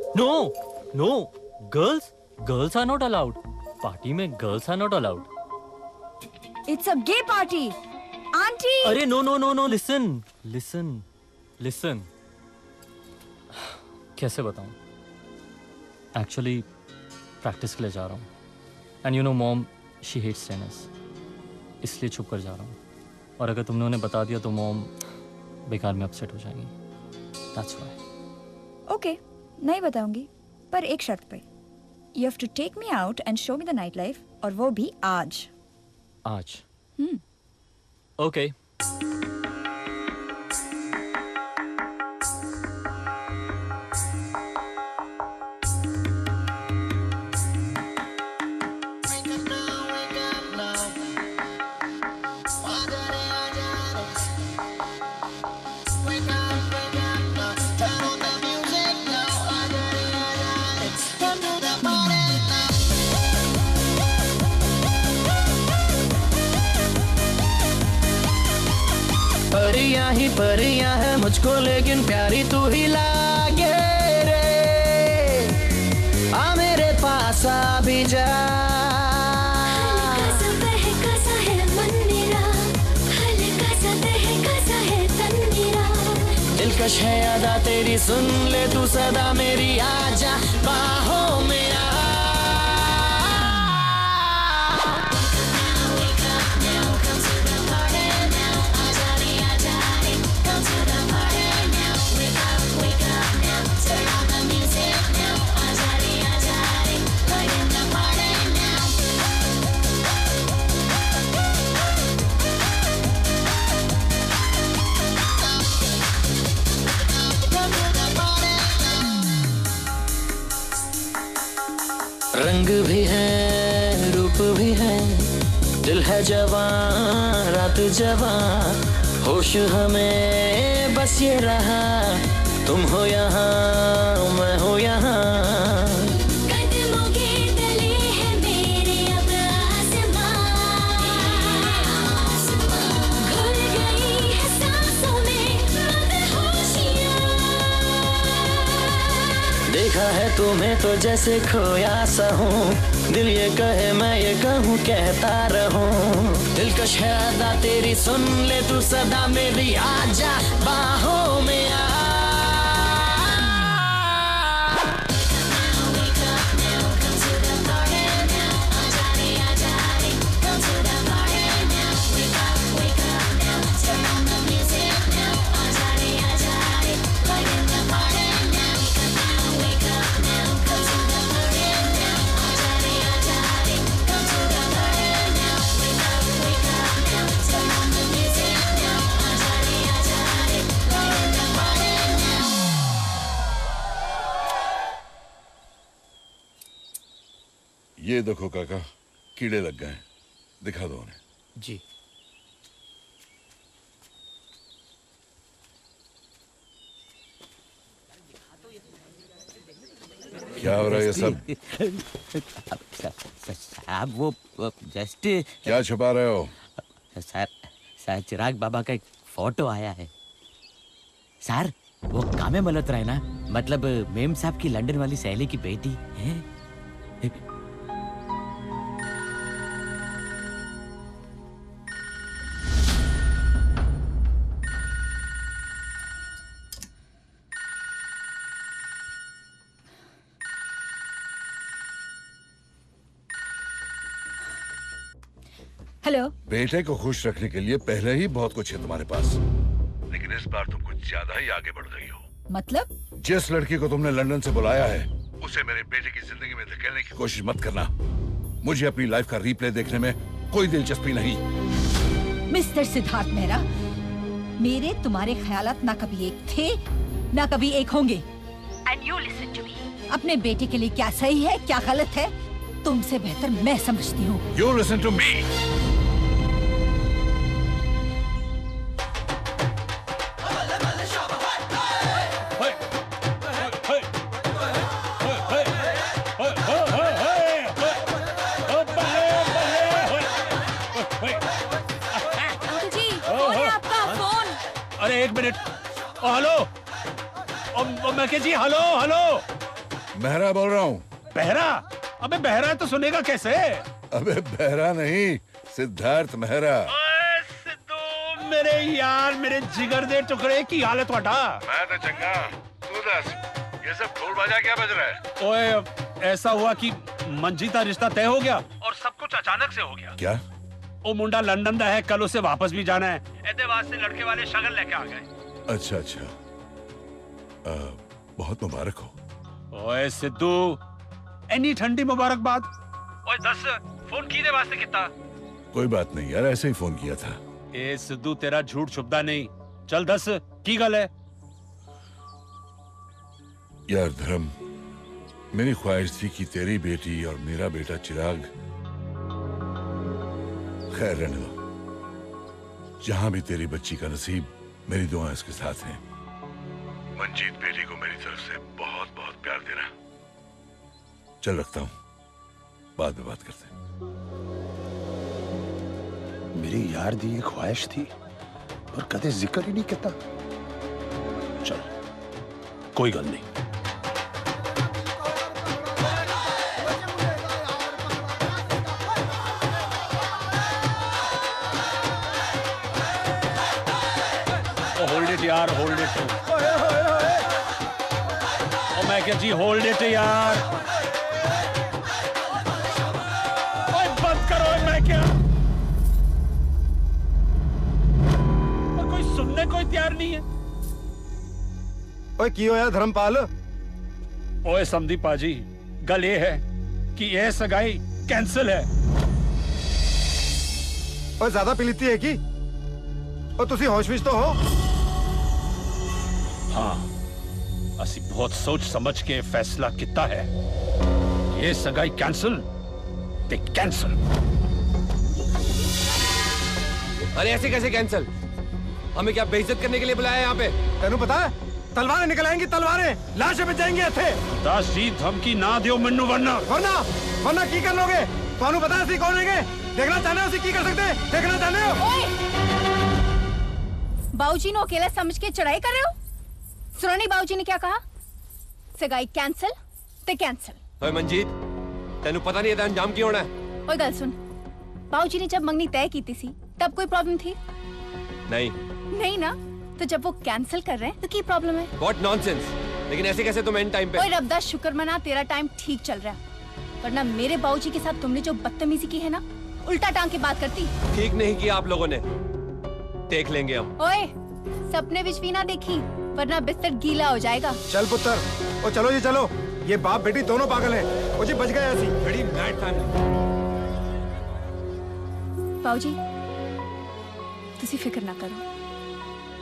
No, girls are not allowed. Party में girls are not allowed. It's a gay party aunty. अरे नो, लिसन। कैसे बताऊं? एक्चुअली प्रैक्टिस के लिए जा रहा हूँ। And you know mom, she hates tennis, इसलिए छुप कर जा रहा हूँ। और अगर तुमने उन्हें बता दिया तो मॉम बेकार में अपसेट हो जाएंगी। That's why. ओके, नहीं बताऊंगी, पर एक शर्त पे। You have to take me out and show me the night life, और वो भी आज। ओके। परियां ही परियां है मुझको, लेकिन प्यारी तू ही लागे रे। आ मेरे पास आ भी जा। दिलकश है अदा तेरी, सुन ले तू सदा मेरी, आजा बाहों में आ। रंग भी है, रूप भी है, दिल है जवां, रात जवां, होश हमें बस ये रहा, तुम हो यहाँ, मैं हो यहाँ। कदमों के तले है मेरे अब आसमां, घुल गई है सांसों में मदहोशियाँ। देखा है तुम्हें तो जैसे खोया सा हूँ, दिल ये कहे मैं ये कहूँ, कहता रहूँ। दिलकश है अदा तेरी, सुन ले तू सदा मेरी, आजा बाहों में आ। ये देखो काका, कीड़े लग गए, दिखा दो उन्हें। जी। क्या हो रहा है ये सब? साहब वो जस्ट। क्या छुपा रहे हो? सर चिराग बाबा का एक फोटो आया है। सर वो कामे मल्होत्रा है ना, मतलब मेम साहब की लंदन वाली सहेली की बेटी है। हेलो। बेटे को खुश रखने के लिए पहले ही बहुत कुछ है तुम्हारे पास, लेकिन इस बार तुम कुछ ज्यादा ही आगे बढ़ गई हो। मतलब? जिस लड़की को तुमने लंदन से बुलाया है, उसे मेरे बेटे की जिंदगी में धकेलने की कोशिश मत करना। मुझे अपनी लाइफ का रीप्ले देखने में कोई दिलचस्पी नहीं। मिस्टर सिद्धार्थ मेहरा, मेरे तुम्हारे ख्यालात ना कभी एक थे ना कभी एक होंगे। And you listen to me. अपने बेटे के लिए क्या सही है क्या गलत है तुमसे बेहतर मैं समझती हूँ। You listen to me. अरे एक मिनट। हेलो मैके जी, हेलो हेलो। बहरा बोल रहा हूँ। बहरा? अबे बहरा है तो सुनेगा कैसे? अबे बहरा नहीं, सिद्धार्थ मेहरा। सिद्धू मेरे यार, मेरे जिगर दे टुकड़े की हालत वाटा। मैं तो चंगा, तू दस, ये सब ढोल बाजा क्या बज रहा है? ओए ऐसा हुआ कि मंजीता रिश्ता तय हो गया और सब कुछ अचानक से हो गया। क्या? वो मुंडा लंदन दा है, कल उसे वापस भी जाना है। ऐसे वास्ते लड़के वाले शगन लेके आ गए। अच्छा अच्छा, बहुत मुबारक हो। ओए सिद्धू, एनी ठंडी मुबारकबाद। ओए दस फोन कीने वास्ते कितना? कोई बात नहीं यार, ऐसे ही फोन किया था। ए सिद्धू तेरा झूठ छुपदा नहीं। चल दस की गल है? यार धर्म, मेरी ख्वाहिश थी कि तेरी बेटी और मेरा बेटा चिराग, खैर रहने दो, जहां भी तेरी बच्ची का नसीब, मेरी दुआएं इसके साथ हैं। मंजीत बेटी को मेरी तरफ से बहुत बहुत प्यार देना। चल रखता हूं, बाद में बात करते हैं। मेरी यार दी ख्वाहिश थी पर कदे जिक्र ही नहीं किया। चल कोई गल नहीं। होल्ड इट यार, होल्ड इट। ओ मैं क्या जी, होल्ड इट यार। ओए बंद करो, मैं क्या? कोई सुनने कोई तैयार नहीं है। ओए की होया धर्मपाल? ओए समझी पाजी, गल ये है कि यह सगाई कैंसिल है। ओए ज्यादा पी लीती है की? और तुसी होश विच तो हो? हाँ, असी बहुत सोच समझ के फैसला किया है। ये सगाई कैंसिल ते कैंसिल। अरे ऐसे कैसे कैंसिल? हमें क्या बेइज्जत करने के लिए बुलाया है यहाँ पे? तेनू पता है तलवारें निकल आएंगी, तलवारें लाशें बच जाएंगी इत्थे। दास जी धमकी ना दियो मैनू, वरना वरना की कर लोगे? थानू पता है असी कौन हैगे? देखना चाहते हो असी की कर सकते? देखना चाहते हो? बाऊजी नो अकेला समझ के चढ़ाई कर रहे हो? सुनो नहीं बाऊजी ने क्या कहा? सगाई कैंसिल ते कैंसिल। ओए मंजीत, तेनू पता नहीं है अंजाम क्यों होना है? ओए गल सुन, बाऊजी ने जब मंगनी तय की थी तब कोई प्रॉब्लम थी? नहीं ना, तो जब वो कैंसिल कर रहे हैं तो की प्रॉब्लम है? What nonsense! लेकिन ऐसे कैसे तुम एंड टाइम पे? ओए रब्दा शुक्र मना, तेरा टाइम ठीक चल रहा है, वरना मेरे बाऊजी के साथ तुमने जो बदतमीजी की है ना, उल्टा टांग के बात करती। ठीक नहीं किया आप लोगों ने, देख लेंगे हम। ओए सपने बिच भी ना देखी, वरना बिस्तर गीला हो जाएगा। चल पुत्र, ओ चलो जी चलो, ये बाप बेटी दोनों पागल हैं। ओ जी बच गए ऐसी बड़ी मैड फैमिली। बाऊजी तुसी फिक्र ना करो,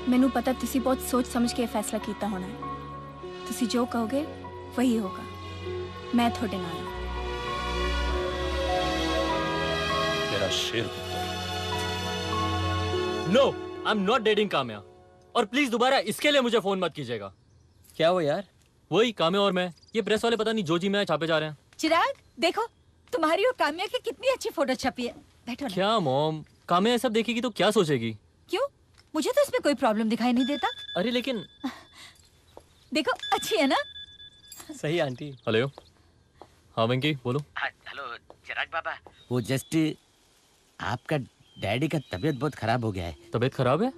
मैनू पता तुसी बहुत सोच समझ के फैसला कीता होना है। तुसी जो कहोगे वही होगा, मैं थोड़े नाल हां। तेरा शेर। No, I am not dating Kamya, और प्लीज दोबारा इसके लिए मुझे फोन मत कीजिएगा। क्या वो यार? वही काम्या और मैं, ये प्रेस वाले पता नहीं जो जी मैं छापे जा रहे हैं। चिराग देखो, तुम्हारी और काम्या की कितनी अच्छी फोटो छपी है। बैठो ना। क्या मॉम, काम्या ये सब देखेगी तो क्या सोचेगी? क्यों? मुझे तो इसमें कोई प्रॉब्लम दिखाई नहीं देता। अरे लेकिन देखो अच्छी है ना? सही आंटी। हेलो, हाँ वेंकी बोलो। हेलो चिराग बाबा, वो जस्ट आपका डैडी का तबीयत बहुत खराब हो गया है। तबीयत खराब है?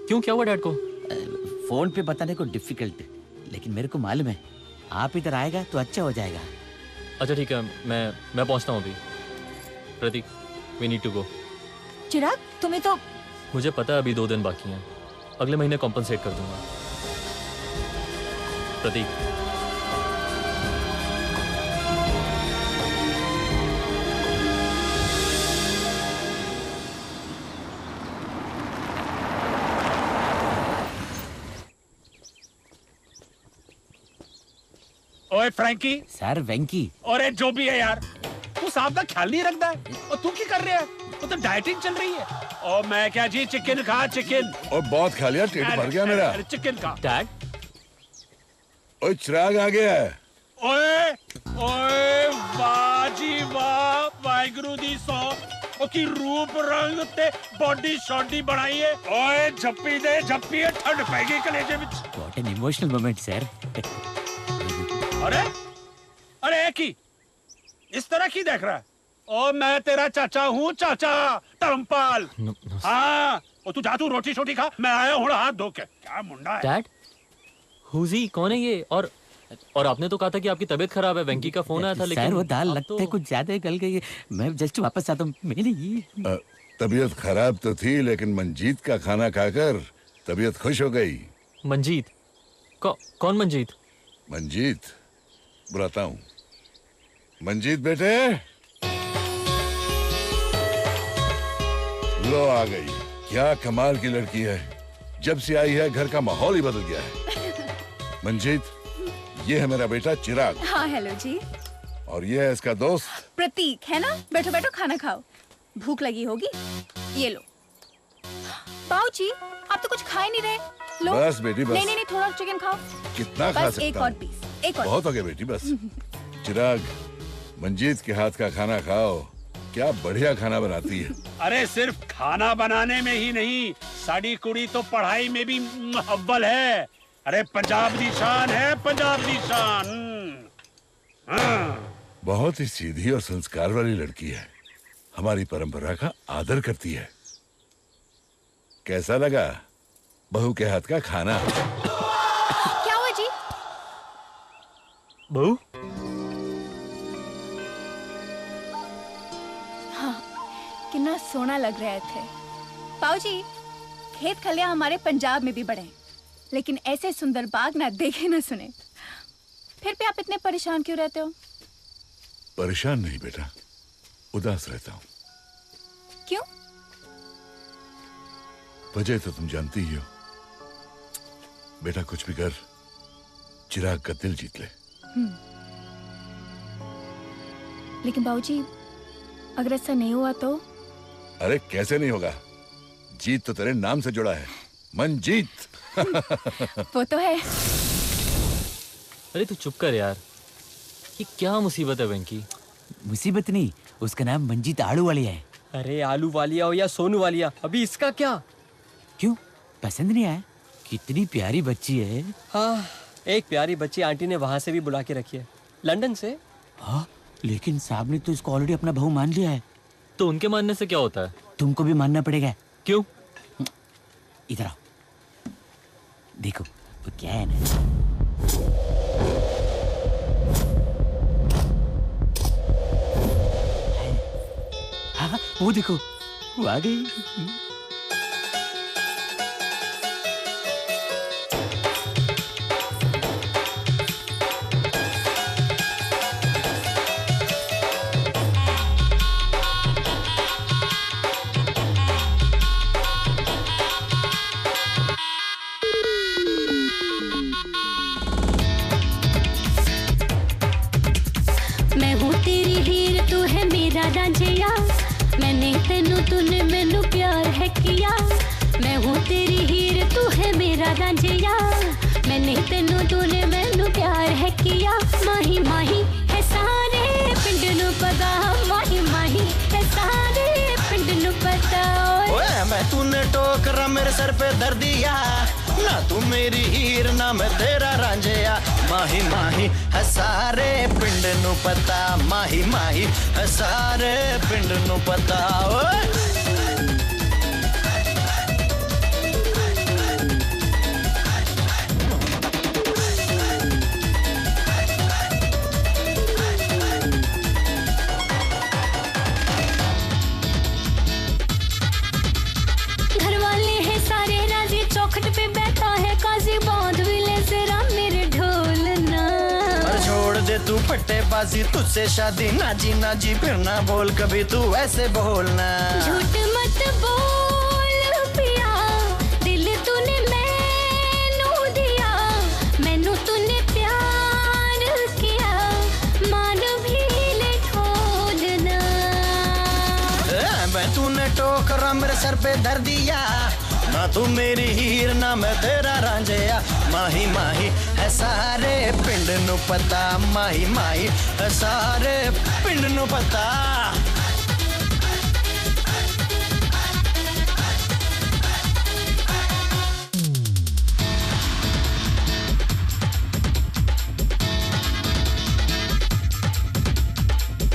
क्यों, क्या हुआ डैड को? फोन पे बताने को डिफिकल्ट, लेकिन मेरे को मालूम है आप इधर आएगा तो अच्छा हो जाएगा। अच्छा ठीक है, मैं पहुंचता हूँ अभी। प्रतीक, वी नीड टू गो। चिराग तुम्हें तो मुझे पता है अभी 2 दिन बाकी हैं, अगले महीने कॉम्पनसेट कर दूंगा। प्रतीक। ओए फ्रैंकी। सर वेंकी। और जो भी है यार, तू साहब का ख्याल नहीं रखता है। और तू क्या कर रहा है? वो तो डाइटिंग चल रही है। और मैं क्या जी, चिकन खा चिकन। और बहुत खा लिया, पेट भर गया मेरा। चिकन खा। डैड। ओए चिराग आ गया है। ओए ओए वाह जी वाह, वाहिगुरु दी सौ की रूप रंग ते बॉडी शॉडी बनाई है। ओए झप्पी दे, झप्पी है, ठंड पैगी कलेजे विच। What an emotional moment sir. अरे अरे की इस तरह की देख रहा है? ओ मैं तेरा चाचा हूँ, चाचा धर्मपाल। हाँ, और तू जा, तू रोटी शोटी खा, मैं आया हूँ हाथ धो के। क्या मुंडा है? डैड, हुजी कौन है ये? और आपने तो कहा था कि आपकी तबीयत खराब है, वेंकी का फोन आया था, लेकिन सर वो दाल लगता है कुछ ज्यादा गल गई है। मैं जस्ट वापस आता हूँ। मैंने ये तबीयत खराब तो थी, लेकिन मंजीत का खाना खाकर तबीयत खुश हो गई। मंजीत? कौन मंजीत? मंजीत बुलाता हूँ। मंजीत बेटे, लो आ गई। क्या कमाल की लड़की है, जब से आई है घर का माहौल ही बदल गया है। मंजीत, ये है मेरा बेटा चिराग। हाँ हेलो जी। और ये है इसका दोस्त प्रतीक, है ना? बैठो बैठो, खाना खाओ। भूख लगी होगी, ये लो। बाबूजी, आप तो कुछ खा ही नहीं रहे। लो। बस बेटी बस। नहीं, थोड़ा चिकन खाओ। कितना खा बस सकता एक हूँ? और पीस, एक और। बहुत हो गया बेटी, बस। चिराग, मंजीत के हाथ का खाना खाओ, क्या बढ़िया खाना बनाती है। अरे सिर्फ खाना बनाने में ही नहीं, साड़ी कुड़ी तो पढ़ाई में भी अव्वल है। अरे पंजाब दी शान है, पंजाब दी शान। बहुत ही सीधी और संस्कार वाली लड़की है, हमारी परंपरा का आदर करती है। कैसा लगा बहू के हाथ का खाना? क्या हुआ जी? बहू? हाँ, कितना सोना लग रहे थे। बाबूजी, खेत खलियां हमारे पंजाब में भी बड़े हैं, लेकिन ऐसे सुंदर बाग ना देखे ना सुने। फिर भी आप इतने परेशान क्यों रहते हो? परेशान नहीं बेटा, उदास रहता हूँ। क्यों? वजह तो तुम जानती ही हो। बेटा कुछ भी कर, चिराग का दिल जीत ले। लेकिन बाबूजी, अगर ऐसा नहीं हुआ तो? अरे कैसे नहीं होगा, जीत तो तेरे नाम से जुड़ा है, मंजीत। वो तो है। अरे तू चुप कर यार, ये क्या मुसीबत है वेंकी? मुसीबत नहीं, उसका नाम मंजीत आलू वाली है। अरे आलू वालिया हो या सोनू वालिया, अभी इसका क्या? क्यों, पसंद नहीं आया? कितनी प्यारी बच्ची है। हाँ, एक प्यारी बच्ची आंटी ने वहां से भी बुला के रखी है, लंदन से। हाँ, लेकिन साहब ने तो इसको ऑलरेडी अपना बहू मान लिया है। तो उनके मानने से क्या होता है? तुमको भी मानना पड़ेगा। क्यों? इधर आओ, देखो वो क्या है ना। हाँ, वो देखो, वो आ गई। मैं हूँ तेरी हीर, तू है मेरा रांझिया। मैंने तेनू, तूने मैनू प्यार है किया। मैं हूँ तेरी हीर, तू है मेरा रांझिया। मैंने तेनू, तूने मैनू प्यार है किया। माही माही है सारे पिंड नू पता, माही माही है सारे पिंड नू पता। ओए मैं तूने टोकरा मेरे सर पे धर दिया, ना तू मेरी हीर ना मैं तेरा रांझिया। माही माही है सारे पिंड नू पता, माही माही है सारे पिंड नू पता। ओए घर वाले हैं सारे राजी, चौखट पे बैठा है काजी, बांध भी ले जरा मेरे ढोलना। और छोड़ दे तू पट्टेबाजी, तुझसे शादी ना जी ना जी, फिर ना बोल कभी तू ऐसे बोलना। झूठ मत बोल पिया, दिल तूने मैनू दिया, मैनू तूने प्यार किया। तूने टोकरा मेरे सर पे धर दिया। ना तू मेरी हीर ना मैं तेरा रांझिया। माही माही है सारे पिंड नू पता, माही माही है सारे पिंड नू पता।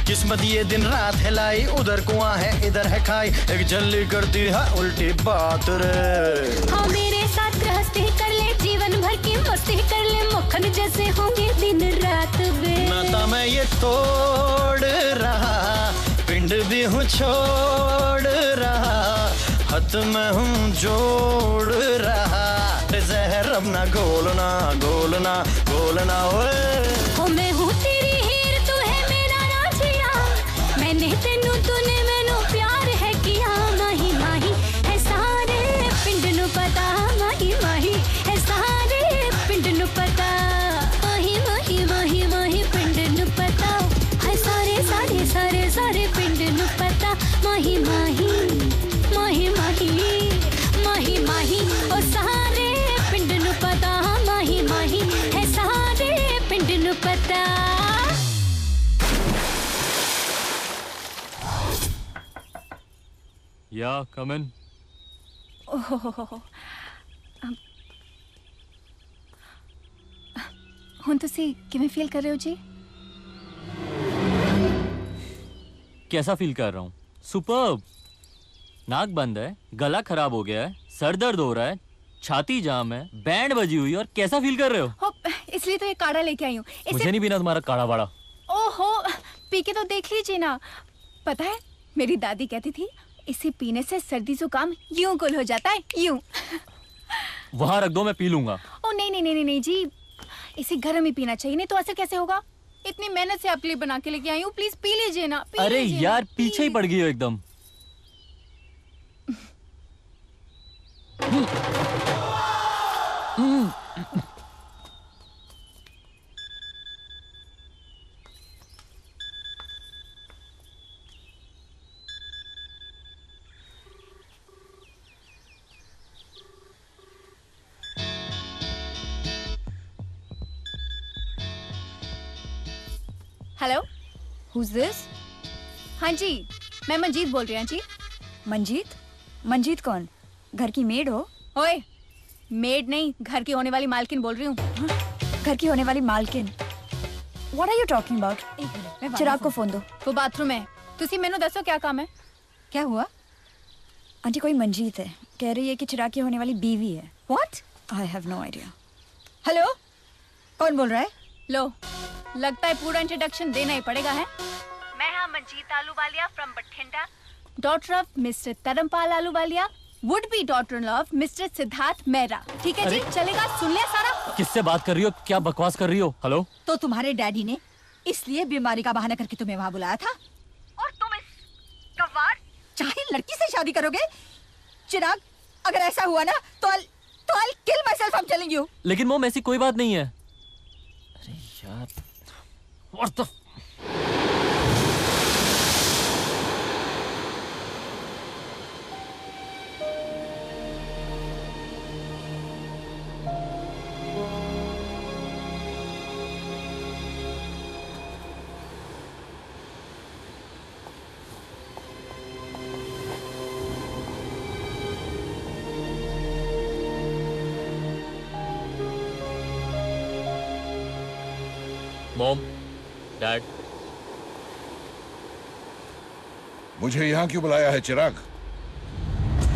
किस्मत ये दिन रात हिलाई, उधर कुआं है इधर है खाई, एक जल्ली करती है उल्टी बात रे। हाँ मेरे साथ गृहस्थी कर ले, जीवन भर की मस्ती कर ले, मक्खन जैसे होंगे दिन रात वे। नाता मैं ये तोड़ रहा, पिंड भी हूँ छोड़ रहा, हथ में हूँ जोड़ रहा। जहर अब ना घोलना घोलना घोलना ओए। ओ मैं हूँ तेरी हीर तू है मेरा रांझिया, मैंने तेनू तूने मैनू प्यार है किया। माही माही है सारे पिंड नू पता, माही माही है सारे पिंड नू पता। माही माही माही माही पिंड नू पता है सारे सारे सारे सारे पिंड नू पता। माही माही माही माही माही माही ओ सारे पिंड नू पता, माही माही है सारे पिंड नू पता। या कम इन। ਹੁਣ ਤੁਸੀਂ ਕਿਵੇਂ ਫੀਲ ਕਰ ਰਹੇ ਹੋ ਜੀ? कैसा फील कर रहा हूँ? सुपर्ब। नाक बंद है, गला खराब हो गया है, सर दर्द हो रहा है, छाती जाम है, बैंड बजी हुई है, और कैसा फील कर रहे हो? इसलिए तो ये काढ़ा लेके आई हूँ। मुझे नहीं पीना तुम्हारा काढ़ा वाड़ा। ओहो, पी के तो देख लीजिए ना। पता है मेरी दादी कहती थी इसे पीने से सर्दी जुकाम यूं गुल हो जाता है, यूं। वहां रख दो, मैं पी लूंगा। ओ नहीं नहीं नहीं नहीं जी, इसे गर्म ही पीना चाहिए, नहीं तो असर कैसे होगा? इतनी मेहनत से आपके लिए बना के लेके आई हूँ, प्लीज पी लीजिए ना। अरे यार पीछे ही पड़ गई हो एकदम। Hello, Who's this? हाँ जी, मैं मंजीत बोल रही हूँ जी। मंजीत? मंजीत कौन? घर की मेड हो? ओए, मेड नहीं, घर की होने वाली मालकिन बोल रही हूँ। घर की होने वाली मालकिन? What are you talking about? चिराग को फोन दो। वो बाथरूम है। तुसी मेनू दसो क्या काम है? क्या हुआ? आंटी कोई मंजीत है, कह रही है कि चिराग की होने वाली बीवी है। What? I have no idea. Hello, कौन बोल रहा है? लो, लगता है पूरा इंट्रोडक्शन देना ही पड़ेगा है। मैं हाँ Manjeet Ahluwalia from Bathinda, daughter of mister Tarampal Ahluwalia, would be daughter in law of mister Siddharth Mehra. ठीक है जी, चलेगा? सुन लिया सारा? किससे बात कर रही हो? क्या बकवास कर रही हो? हेलो? तो तुम्हारे डैडी ने इसलिए बीमारी का बहाना करके तुम्हें वहाँ बुलाया था, और तुम इस गवार चाहे लड़की से शादी करोगे? चिराग, अगर ऐसा हुआ ना तो I'll kill myself, I'm telling you. लेकिन मोम ऐसी कोई बात नहीं है। अरे यार, What the? मॉम, डैड, मुझे यहाँ क्यों बुलाया है चिराग?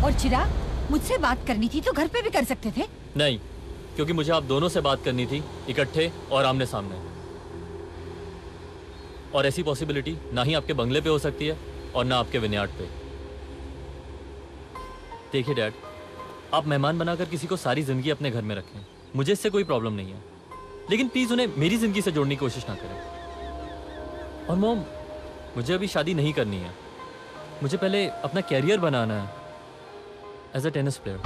और चिराग, मुझसे बात करनी थी तो घर पे भी कर सकते थे। नहीं, क्योंकि मुझे आप दोनों से बात करनी थी, इकट्ठे और आमने सामने। और ऐसी पॉसिबिलिटी ना ही आपके बंगले पे हो सकती है और ना आपके विनयार्ड पे। देखिए डैड, आप मेहमान बनाकर किसी को सारी जिंदगी अपने घर में रखें, मुझे इससे कोई प्रॉब्लम नहीं है, लेकिन प्लीज उन्हें मेरी जिंदगी से जोड़ने की कोशिश ना करें। और मॉम, मुझे अभी शादी नहीं करनी है, मुझे पहले अपना कैरियर बनाना है एज अ टेनिस प्लेयर।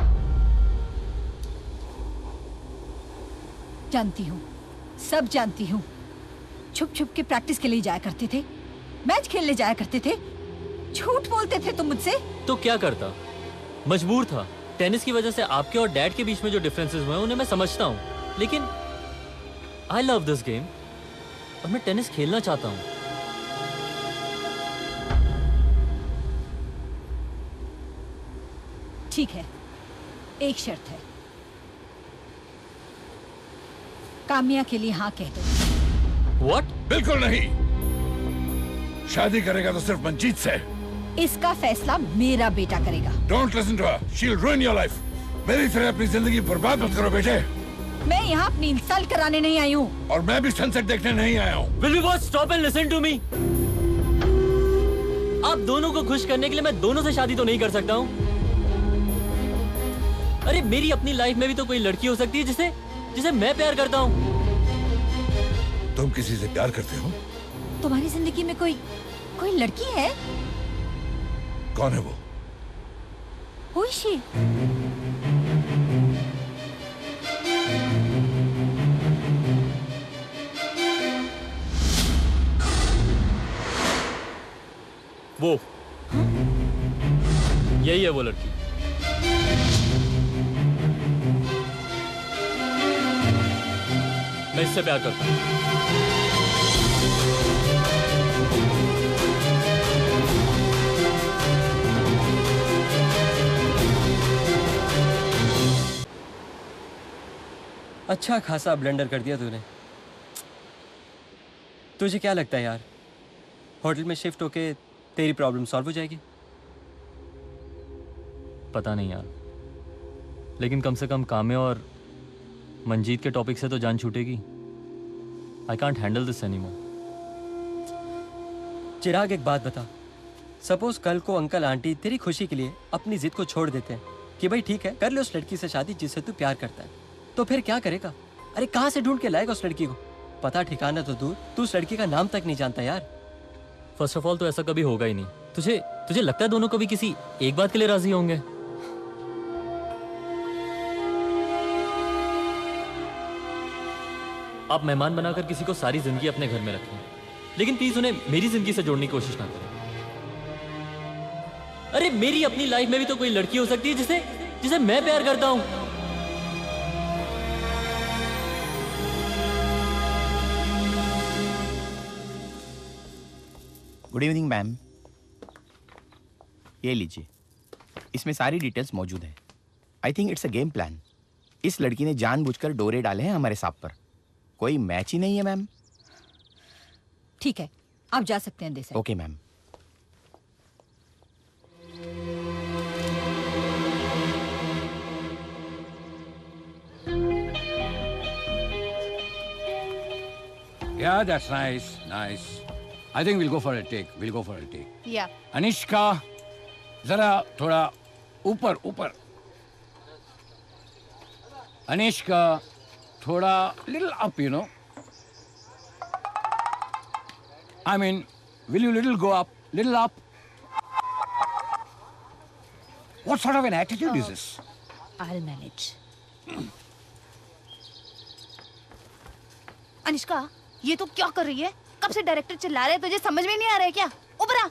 जानती हूँ, सब जानती हूँ। छुप छुप के प्रैक्टिस के लिए जाया करते थे, मैच खेलने जाया करते थे, झूठ बोलते थे तुम मुझसे। तो क्या करता, मजबूर था। टेनिस की वजह से आपके और डैड के बीच में जो डिफरेंसेस हुए उन्हें मैं समझता हूँ, लेकिन आई लव दिस गेम और मैं टेनिस खेलना चाहता हूँ। ठीक है, एक शर्त है, काम्या के लिए हाँ कह दो। What? बिल्कुल नहीं। शादी करेगा तो सिर्फ मंजीत से। इसका फैसला मेरा बेटा करेगा। Don't listen to her. She'll ruin your life. मेरी तरह अपनी जिंदगी बर्बाद मत करो बेटे। मैं यहाँ अपनी इंसल्ट कराने नहीं आई हूँ। और मैं भी सनसेट देखने नहीं आया हूँ। Will you both stop and listen to me? आप दोनों को खुश करने के लिए मैं दोनों से शादी तो नहीं कर सकता हूँ। अरे मेरी अपनी लाइफ में भी तो कोई लड़की हो सकती है जिसे मैं प्यार करता हूँ। तुम किसी से प्यार करते हो? तुम्हारी जिंदगी में कोई लड़की है? कौन है वो? Who is she? वो यही है वो लड़की। मैं इससे प्यार करता हूँ। अच्छा खासा ब्लेंडर कर दिया तूने। तुझे क्या लगता है यार, होटल में शिफ्ट होके तेरी प्रॉब्लम सॉल्व हो जाएगी? पता नहीं यार, लेकिन कम से कम काम्या और मंजीत के टॉपिक से तो जान छूटेगी। I can't handle this anymore. Chirag एक बात बता, सपोज कल को अंकल आंटी तेरी खुशी के लिए अपनी जिद को छोड़ देते हैं कि भाई ठीक है कर ले उस लड़की से शादी जिससे तू प्यार करता है, तो फिर क्या करेगा? अरे कहाँ से ढूंढ के लाएगा उस लड़की को? पता ठिकाना तो दूर, तू उस लड़की का नाम तक नहीं जानता यार। फर्स्ट ऑफ ऑल तो ऐसा कभी होगा ही नहीं। तुझे लगता है दोनों कभी किसी एक बात के लिए राजी होंगे? आप मेहमान बनाकर किसी को सारी जिंदगी अपने घर में रखें, लेकिन प्लीज उन्हें मेरी जिंदगी से जोड़ने की कोशिश ना करें। अरे मेरी अपनी लाइफ में भी तो कोई लड़की हो सकती है जिसे मैं प्यार करता हूं। गुड इवनिंग मैम, ये लीजिए, इसमें सारी डिटेल्स मौजूद है। आई think it's a game plan. इस लड़की ने जानबूझकर डोरे डाले हैं हमारे सांप पर। कोई मैच ही नहीं है मैम। ठीक है, आप जा सकते हैं Desai. Okay ma'am. Yeah, that's nice, nice. I think we'll go for a take. We'll go for a take. Yeah. Anishka, जरा थोड़ा ऊपर ऊपर। अनिष्का, थोड़ा little up, you know. I mean, will you little go up, little up? What sort of an attitude is this? I'll manage. Anishka, ये तो क्या कर रही है? कब से डायरेक्टर चिल्ला रहे हैं, तुझे समझ में नहीं आ रहा है क्या? ऊपर आ।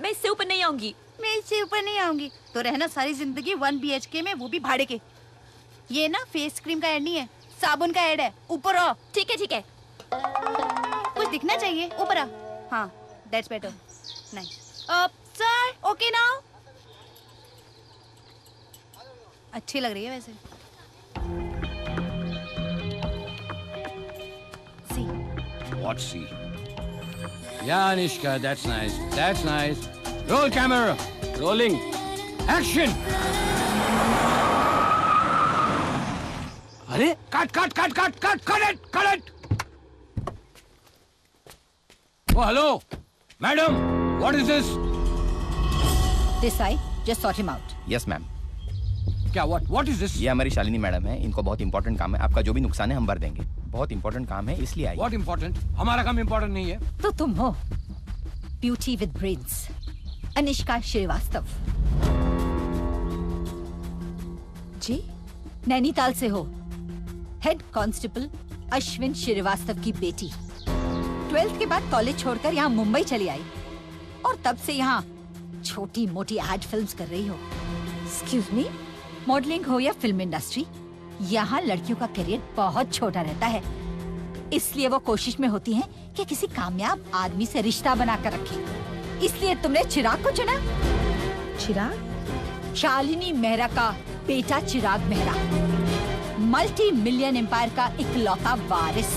मैं इससे ऊपर नहीं आऊंगी। मैं इससे ऊपर नहीं आऊंगी तो रहना सारी जिंदगी 1 BHK में, वो भी भाड़े के। ये ना फेस क्रीम का ऐड नहीं है, साबुन का ऐड है। ऊपर आओ। ठीक है ठीक है। कुछ दिखना चाहिए, ऊपर आ। हाँ, that's better. Nice. Sir, okay now? अच्छी लग रही है वैसे। What see? Yeah, Anishka, that's nice. That's nice. Roll camera. Rolling. Action. अरे cut it. Oh, hello. Madam, what is this? Desai, just sort him out. Yes ma'am. क्या what is this? ये हमारी शालिनी मैडम है, इनको बहुत इंपॉर्टेंट काम है। आपका जो भी नुकसान है हम भर देंगे। बहुत इंपॉर्टेंट काम है इसलिए आई। What important? हमारा काम इंपॉर्टेंट नहीं है। तो तुम हो beauty with brains, Anishka Srivastava. जी, नैनीताल से हो। हेड कांस्टेबल अश्विन श्रीवास्तव की बेटी। 12th के बाद कॉलेज छोड़कर यहाँ मुंबई चली आई और तब से यहाँ छोटी मोटी एड फिल्म्स कर रही हो। एक्सक्यूज मी, मॉडलिंग हो या फिल्म इंडस्ट्री, यहाँ लड़कियों का करियर बहुत छोटा रहता है। इसलिए वो कोशिश में होती हैं कि किसी कामयाब आदमी से रिश्ता बनाकर रखें। इसलिए तुमने चिराग को चुना। चिराग? शालिनी मेहरा का बेटा Chirag Mehra, multi million empire का इकलौता वारिस।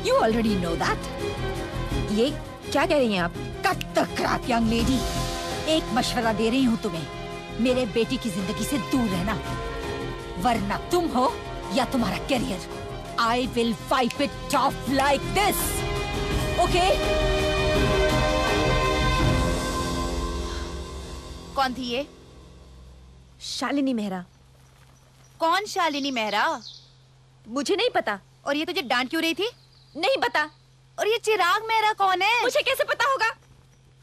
You already know that. ये क्या कह रही हैं आप? Cut the crap young lady. एक मशवरा दे रही हूँ तुम्हें, मेरे बेटी की जिंदगी से दूर रहना, वरना तुम हो या तुम्हारा career, I will wipe it off like this. Okay? कौन थी ये? शालिनी मेहरा। कौन शालिनी मेहरा? मुझे नहीं पता। और ये तुझे डांट क्यों रही थी? नहीं पता। और ये चिराग मेहरा कौन है? मुझे कैसे पता होगा?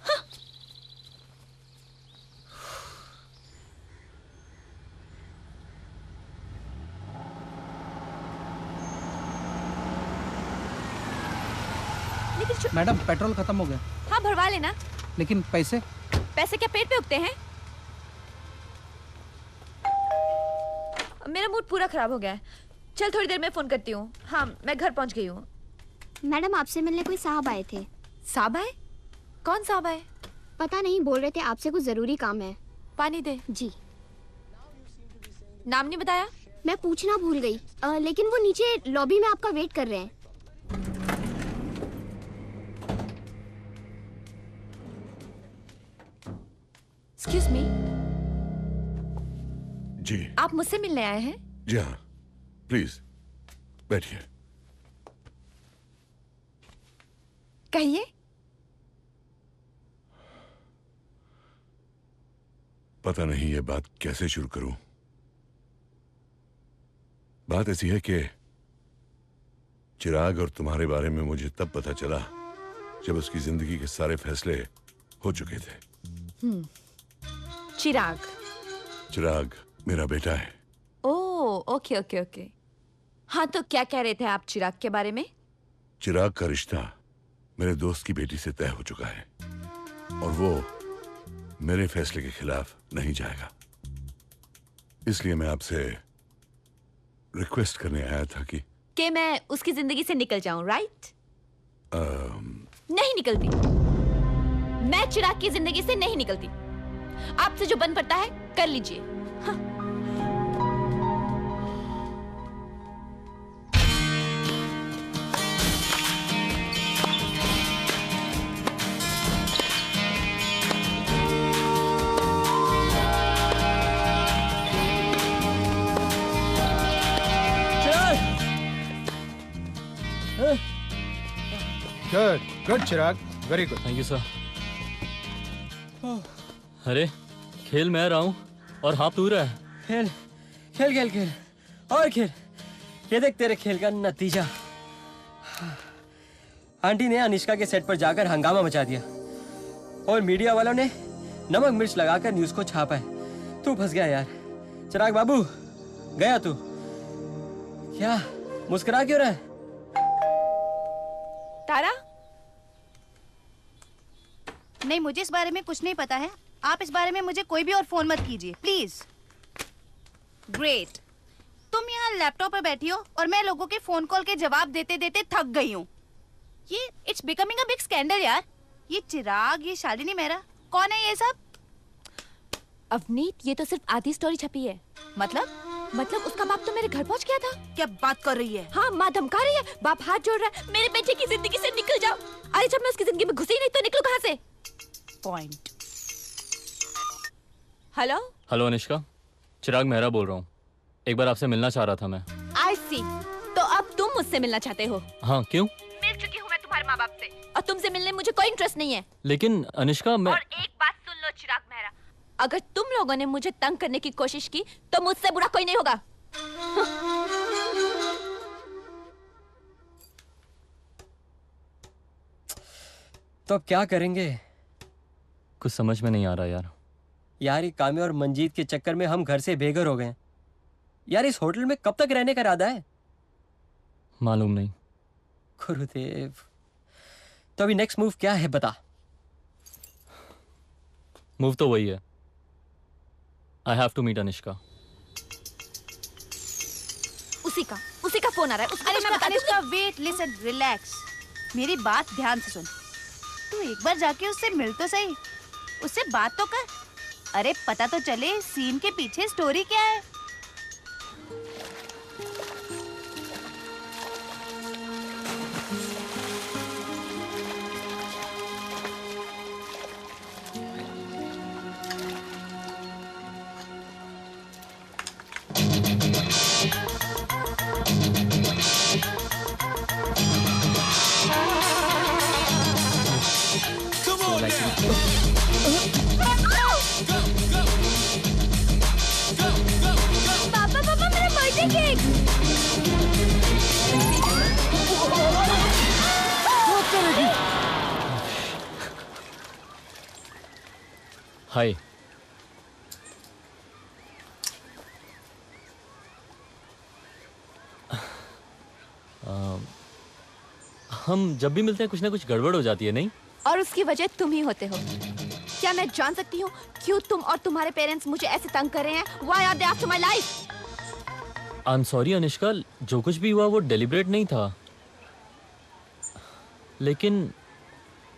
हाँ। मैडम पेट्रोल खत्म हो गया। हाँ भरवा लेना। लेकिन पैसे? पैसे क्या पेट पे उगते हैं? मेरा मूड पूरा खराब हो गया है। चल थोड़ी देर में फोन करती हूँ। हाँ मैं घर पहुँच गई हूँ। मैडम आपसे मिलने कोई साहब आए थे। साहब आए? कौन साहब आए? पता नहीं, बोल रहे थे आपसे कुछ जरूरी काम है। पानी दे। जी। नाम नहीं बताया? मैं पूछना भूल गई, लेकिन वो नीचे लॉबी में आपका वेट कर रहे हैं। एक्सक्यूज मी, जी आप मुझसे मिलने आए हैं? जी हाँ, प्लीज बैठिए। कहिए। पता नहीं ये बात कैसे शुरू करूं। बात ऐसी है कि चिराग और तुम्हारे बारे में मुझे तब पता चला जब उसकी जिंदगी के सारे फैसले हो चुके थे। चिराग? चिराग मेरा बेटा है। Oh okay okay okay. हाँ तो क्या कह रहे थे आप चिराग के बारे में? चिराग का रिश्ता मेरे दोस्त की बेटी से तय हो चुका है और वो मेरे फैसले के खिलाफ नहीं जाएगा। इसलिए मैं आपसे रिक्वेस्ट करने आया था कि मैं उसकी जिंदगी से निकल जाऊं, राइट? नहीं निकलती। मैं चिराग की जिंदगी से नहीं निकलती। आपसे जो बन पड़ता है कर लीजिए। हाँ। Good Chirag, very good. Thank you sir. अरे खेल मैं रहा हूँ और हाथ तू रहा है। खेल खेल खेल खेल और खेल। ये देख तेरे खेल का नतीजा। आंटी ने अनिष्का के सेट पर जाकर हंगामा मचा दिया और मीडिया वालों ने नमक मिर्च लगाकर न्यूज को छापा है। तू फंस गया यार। चिराग बाबू गया तू। क्या मुस्कुरा क्यों रहा है? तारा? नहीं, मुझे इस बारे में कुछ नहीं पता है। आप इस बारे में मुझे कोई भी और फोन मत कीजिए प्लीज। ग्रेट, तुम यहाँ लैपटॉप पर बैठी हो और मैं लोगों के फोन कॉल के जवाब देते देते थक गई हूँ। ये it's becoming a big scandal यार। ये चिराग, ये शालिनी मेहरा, कौन है ये सब? अवनीत, ये तो सिर्फ आधी स्टोरी छपी है। मतलब उसका बाप तो मेरे घर पहुंच गया था। क्या बात कर रही है? हाँ, माँ धमका रही है, बाप हाथ जोड़ रहा है, मेरे बेटे की जिंदगी से निकल जाओ। अरे जब मैं उसकी जिंदगी में घुसी नहीं तो निकलूं कहाँ से? पॉइंट। हेलो हेलो अनिष्का, चिराग मेहरा बोल रहा हूँ। एक बार आपसे मिलना चाह रहा था मैं। आई सी, तो अब तुम मुझसे मिलना चाहते हो? हाँ, क्यों? मिल चुकी हूँ मैं तुम्हारे माँ बाप से और तुमसे मिलने में मुझे कोई इंटरेस्ट नहीं है। लेकिन अनिष्का मैं... और एक बात सुन लो चिराग मेहरा, अगर तुम लोगों ने मुझे तंग करने की कोशिश की तो मुझसे बुरा कोई नहीं होगा। तो अब क्या करेंगे? कुछ समझ में नहीं आ रहा यार। यार ये कामे और मंजीत के चक्कर में हम घर से बेघर हो गए। यार इस होटल में कब तक रहने का इरादा है? मालूम नहीं। गुरुदेव, तो अभी नेक्स्ट मूव क्या है बता। मूव तो वही है। I have to meet Anishka. उसी का फोन आ रहा है। उसको तो मैं बता दूंगी। Anushka wait, listen, relax. मेरी बात ध्यान से सुन। तू एक बार जाके उससे मिल तो सही, उससे बात तो कर। अरे पता तो चले सीन के पीछे स्टोरी क्या है। पापा मेरा बर्थडे केक। हाय। हम जब भी मिलते हैं कुछ ना कुछ गड़बड़ हो जाती है, नहीं? और उसकी वजह तुम ही होते हो। क्या मैं जान सकती हूँ क्यों तुम और तुम्हारे पेरेंट्स मुझे ऐसे तंग कर रहे हैं? Why are they after my life? I am sorry Anushka, जो कुछ भी हुआ वो डेलिब्रेट नहीं था। लेकिन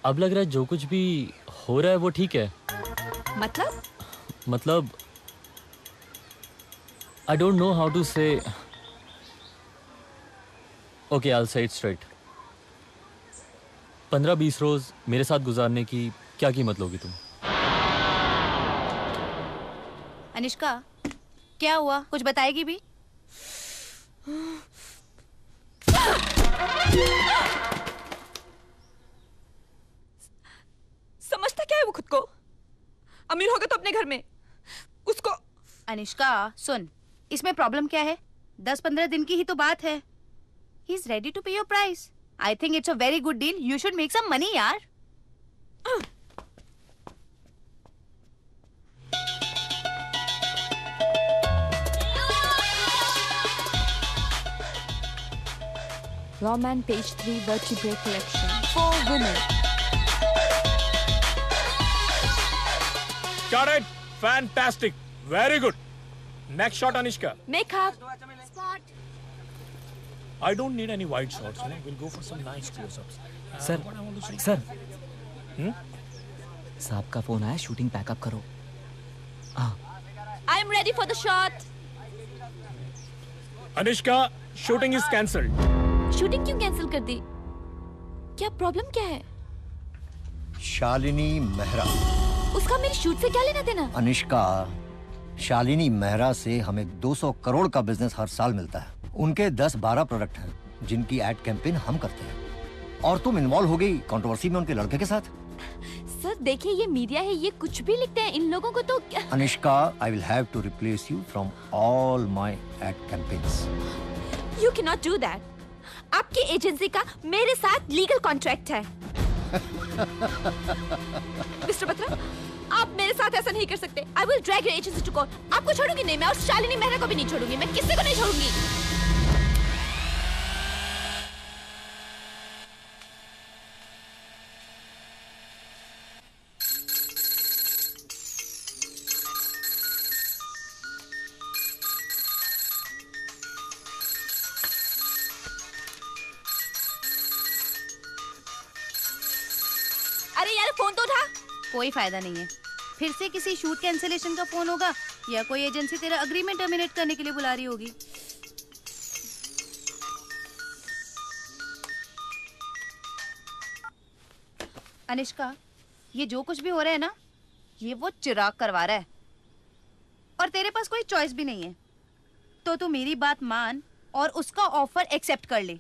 अब लग रहा है जो कुछ भी हो रहा है वो ठीक है। मतलब I don't know how to say. Okay, I will say it straight. 15-20 रोज मेरे साथ गुजारने की क्या कीमत लोगी तुम? अनुष्का क्या हुआ, कुछ बताएगी भी? समझता क्या है वो खुद को? अमीर होगा तो अपने घर में उसको। अनुष्का सुन, इसमें प्रॉब्लम क्या है? 10-15 दिन की ही तो बात है। He is ready to pay your price. I think it's a very good deal. You should make some money यार। Rawman page 3 vertebrae collection for women. Got it. Fantastic. Very good. Next shot, Anushka. Makeup. I don't need any wide shots. You know? We'll go for some nice close-ups. Sir, what I want to see- sir, Hmm? साहब का फोन आया, शूटिंग पैकअप करो। I am ready for the shot. Anushka, shooting is cancelled. Shooting क्यों कैंसिल कर दी? क्या प्रॉब्लम क्या है? शालिनी मेहरा। उसका मेरे शूट से क्या लेना देना? अनुष्का, शालिनी मेहरा से हमें 200 करोड़ का बिजनेस हर साल मिलता है। उनके 10-12 प्रोडक्ट हैं जिनकी एड कैंपेन हम करते हैं, और तुम इन्वॉल्व हो गई कंट्रोवर्सी में उनके लड़के के साथ। सर देखिए, ये मीडिया है, ये कुछ भी लिखते हैं। इन लोगों को तो Anushka, I will have to replace you from all my ad campaigns. You can not do that. आपकी एजेंसी का मेरे साथ लीगल कॉन्ट्रैक्ट है। मिस्टर बत्रा, आप मेरे साथ ऐसा नहीं कर सकते। I will drag your agency to court. आपको छोड़ूंगी नहीं मैं, और शालिनी मेहरा को भी नहीं छोड़ूंगी मैं। किसी को नहीं छोड़ूंगी। अरे यार फोन तो उठा। कोई फायदा नहीं है। फिर से किसी शूट कैंसिलेशन का फोन होगा, या कोई एजेंसी तेरा अग्रीमेंट टर्मिनेट करने के लिए बुला रही होगी। अनुष्का, ये जो कुछ भी हो रहा है ना, ये वो चिराग करवा रहा है, और तेरे पास कोई चॉइस भी नहीं है। तो तू मेरी बात मान और उसका ऑफर एक्सेप्ट कर ले।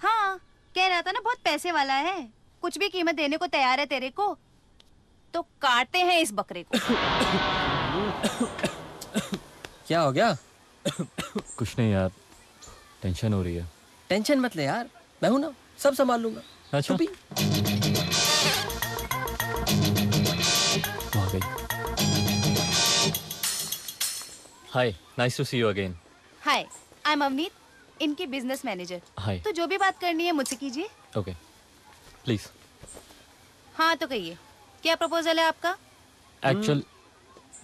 हाँ, कह रहा था ना बहुत पैसे वाला है, कुछ भी कीमत देने को तैयार है तेरे को। तो काटते हैं इस बकरे को। क्या हो गया? कुछ नहीं यार, टेंशन हो रही है। टेंशन मत ले यार, मैं हूं ना, सब संभाल लूंगा। अच्छा, चुप ही। वो आ गई। Hi, nice to see you again. Hi, I am Avneet, इनकी बिजनेस मैनेजर। हाय। तो जो भी बात करनी है मुझसे कीजिए। Okay, please. हाँ तो कहिए, क्या प्रपोजल है आपका? एक्चुअल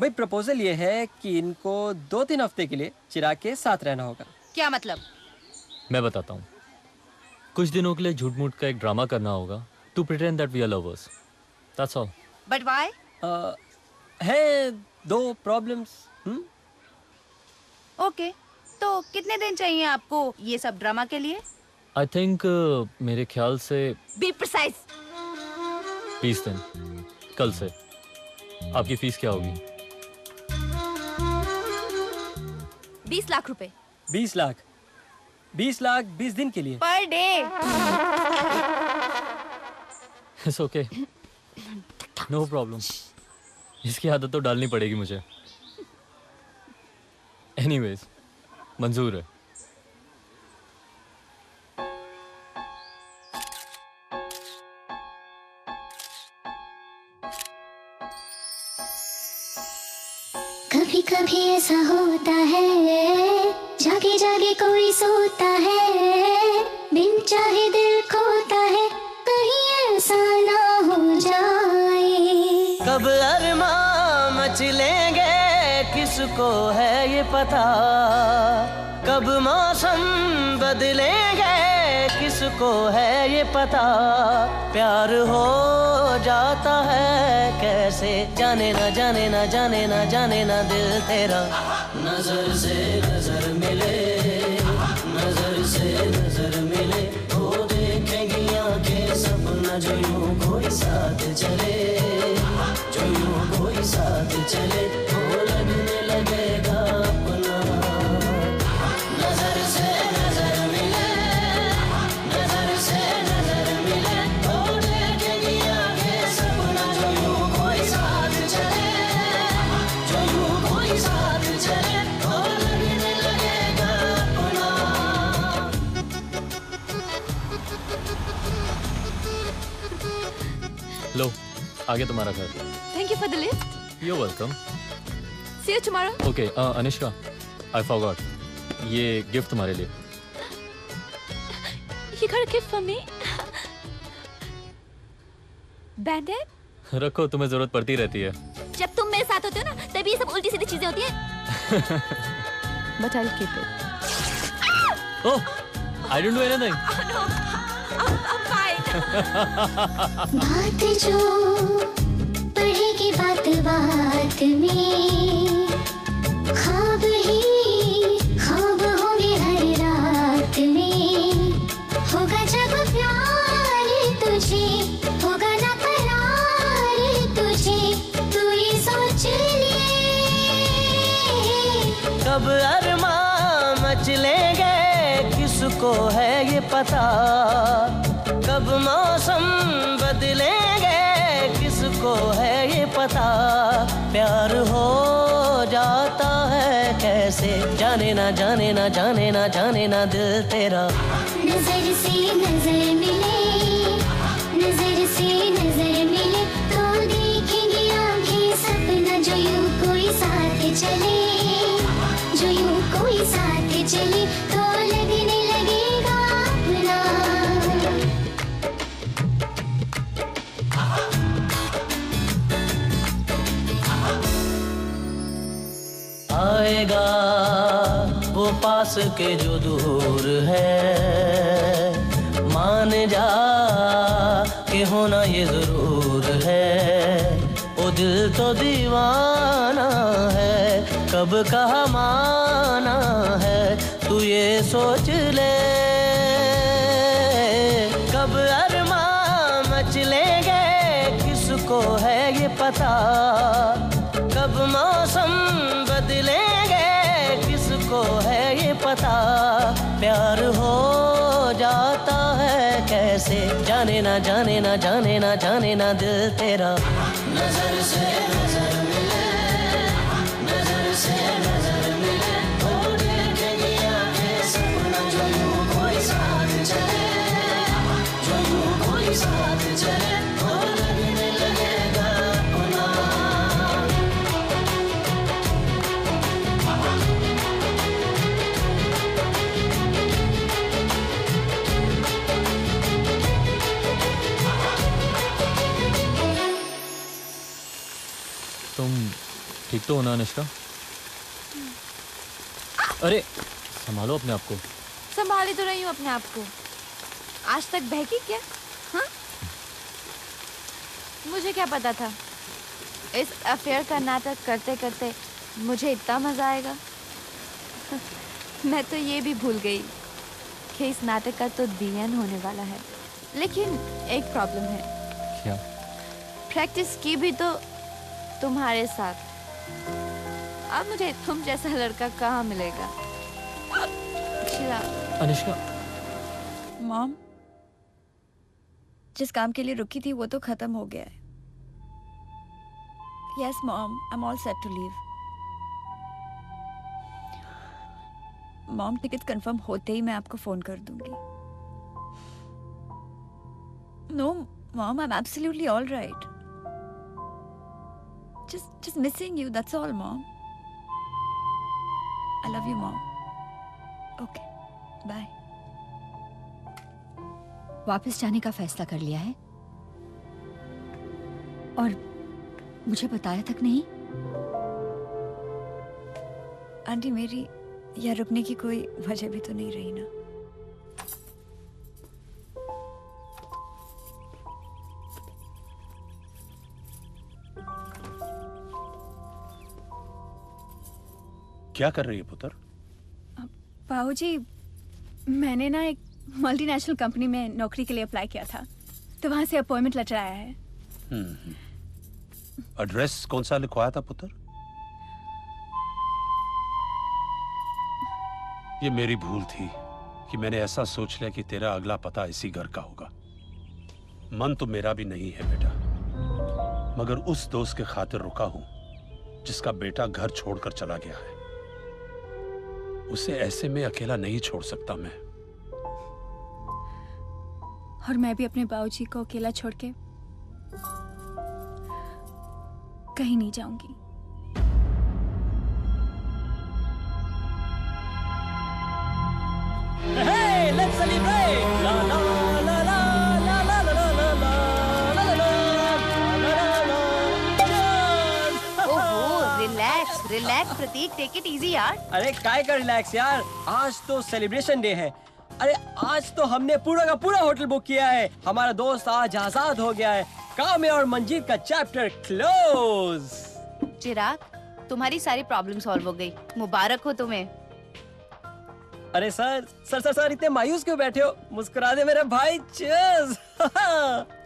भाई प्रपोजल ये है कि इनको 2-3 हफ्ते के लिए चिराग के साथ रहना होगा। क्या मतलब? मैं बताता हूँ। कुछ दिनों के लिए झूठ मूठ का एक ड्रामा करना होगा to pretend that we are lovers. That's all. But why? है 2 प्रॉब्लम्स। ओके, तो कितने दिन चाहिए आपको ये सब ड्रामा के लिए? आई थिंक मेरे ख्याल से बी प्रिसाइज 20 दिन। कल से। आपकी फीस क्या होगी? 20 लाख रुपए। 20 लाख 20 लाख 20 दिन के लिए per day. It's okay, no problem. इसकी आदत तो डालनी पड़ेगी मुझे। एनीवेज, मंजूर है। कभी कभी ऐसा होता है, जागे जागे कोई सोता है, बिन चाहे दिल खोता है, कहीं ऐसा ना हो जाए। कब अरमां मचलेंगे किसको है ये पता, कब मौसम बदलेंगे किसको है ये पता, प्यार हो जाता है कैसे, जाने ना जाने ना जाने ना जाने ना दिल तेरा। नजर से नजर मिले, नजर से नजर मिले, वो देखेंगी आंखें सपना जो यूं कोई साथ चले, जो यूं कोई साथ चले, वो लगने लगेगा अपना। नजर से नजर मिले, नजर से नजर मिले, वो देखेंगी आंखें सपना जो यूं कोई साथ चले, जो यूं कोई साथ चले, वो लगने लगेगा अपना। लो, आगे तुम्हारा घर। Thank you for the lift. You're welcome. See you tomorrow. Okay, Anushka, I forgot. ये गिफ्ट तुम्हारे लिए। You got a gift for me? Bandit? रखो, तुम्हें जरूरत पड़ती रहती है। जब तुम मेरे साथ होते हो ना, तभी ये सब उल्टी सीधी चीजें होती हैं। But I'll keep it. Oh, I didn't do anything. I'm fine. बात जो पढ़ेगी बात बात में, ख्वाब ही ख्वाब होंगे हर रात में, होगा जब प्यार तुझे, होगा ना करार तुझे, तू ये सोच ले। कब अरमां मचलेंगे किसको है ये पता, कब मौसम बदलेंगे किसको है ये पता, प्यार हो जाता है कैसे, जाने ना जाने ना जाने ना जाने ना दिल तेरा। नजर से नजर मिले, नजर से नजर मिले, तो देखेंगे आंखें सपना जो यूं कोई साथ चले, जो यूं कोई साथ चले, तो लगने लगेगा अपना। आएगा वो पास के जो दूर है, मान जा कि होना ये जरूर है, वो दिल तो दीवाना है, कब कहा माना है, तू ये सोच ले। कब अरमां मचलेंगे किसको है ये पता, कब मौसम बदलेंगे किसको है ये पता, प्यार हो जाता है कैसे, जाने ना जाने ना जाने ना जाने ना दिल तेरा। नजर से नजर मिले, नजर से नजर मिले, वो देखेंगी आंखें सपना जो यूं कोई साथ चले, जो यूं कोई साथ चले, वो लगने लगेगा अपना। तुम ठीक तो हो ना अनुष्का? अरे संभालो अपने आप को। संभाली तो रही हूँ अपने आप को। आज तक बहकी क्या? हाँ? मुझे क्या पता था इस अफेयर का नाटक करते करते मुझे इतना मजा आएगा। मैं तो ये भी भूल गई कि इस नाटक का तो दी एंड होने वाला है। लेकिन एक प्रॉब्लम है। क्या? प्रैक्टिस की भी तो तुम्हारे साथ। अब मुझे तुम जैसा लड़का कहाँ मिलेगा? अनुष्का। मॉम, जिस काम के लिए रुकी थी वो तो खत्म हो गया है। Yes mom, I am all set to leave. Mom, ticket confirm होते ही मैं आपको फोन कर दूंगी। No mom, I am absolutely all right. just missing you, that's all mom. I love you mom. Okay, bye. वापस जाने का फैसला कर लिया है और मुझे बताया तक नहीं? आंटी, मेरी यहाँ रुकने की कोई वजह भी तो नहीं रही ना। क्या कर रही है पुत्र? बाबूजी, मैंने ना एक मल्टीनेशनल कंपनी में नौकरी के लिए अप्लाई किया था, तो वहां से अपॉइंटमेंट लेटर आया है। एड्रेस कौन सा लिखवाया था पुत्र? ये मेरी भूल थी कि मैंने ऐसा सोच लिया कि तेरा अगला पता इसी घर का होगा। मन तो मेरा भी नहीं है बेटा, मगर उस दोस्त के खातिर रुका हूं जिसका बेटा घर छोड़कर चला गया है। उसे ऐसे में अकेला नहीं छोड़ सकता मैं। और मैं भी अपने बाबूजी को अकेला छोड़ के कहीं नहीं जाऊंगी। Hey, let's celebrate! La la la la la la la la la la la la la la. ओहो, relax relax Prateek, take it easy यार। अरे काय का रिलैक्स यार, आज तो सेलिब्रेशन डे है। अरे आज तो हमने पूरा का पूरा होटल बुक किया है। हमारा दोस्त आज आजाद हो गया है। काम्या और मंजीत का चैप्टर क्लोज। चिराग, तुम्हारी सारी प्रॉब्लम सॉल्व हो गई, मुबारक हो तुम्हें। अरे सर सर सर सर इतने मायूस क्यों बैठे हो? मुस्कुरा दे मेरे भाई। Cheers.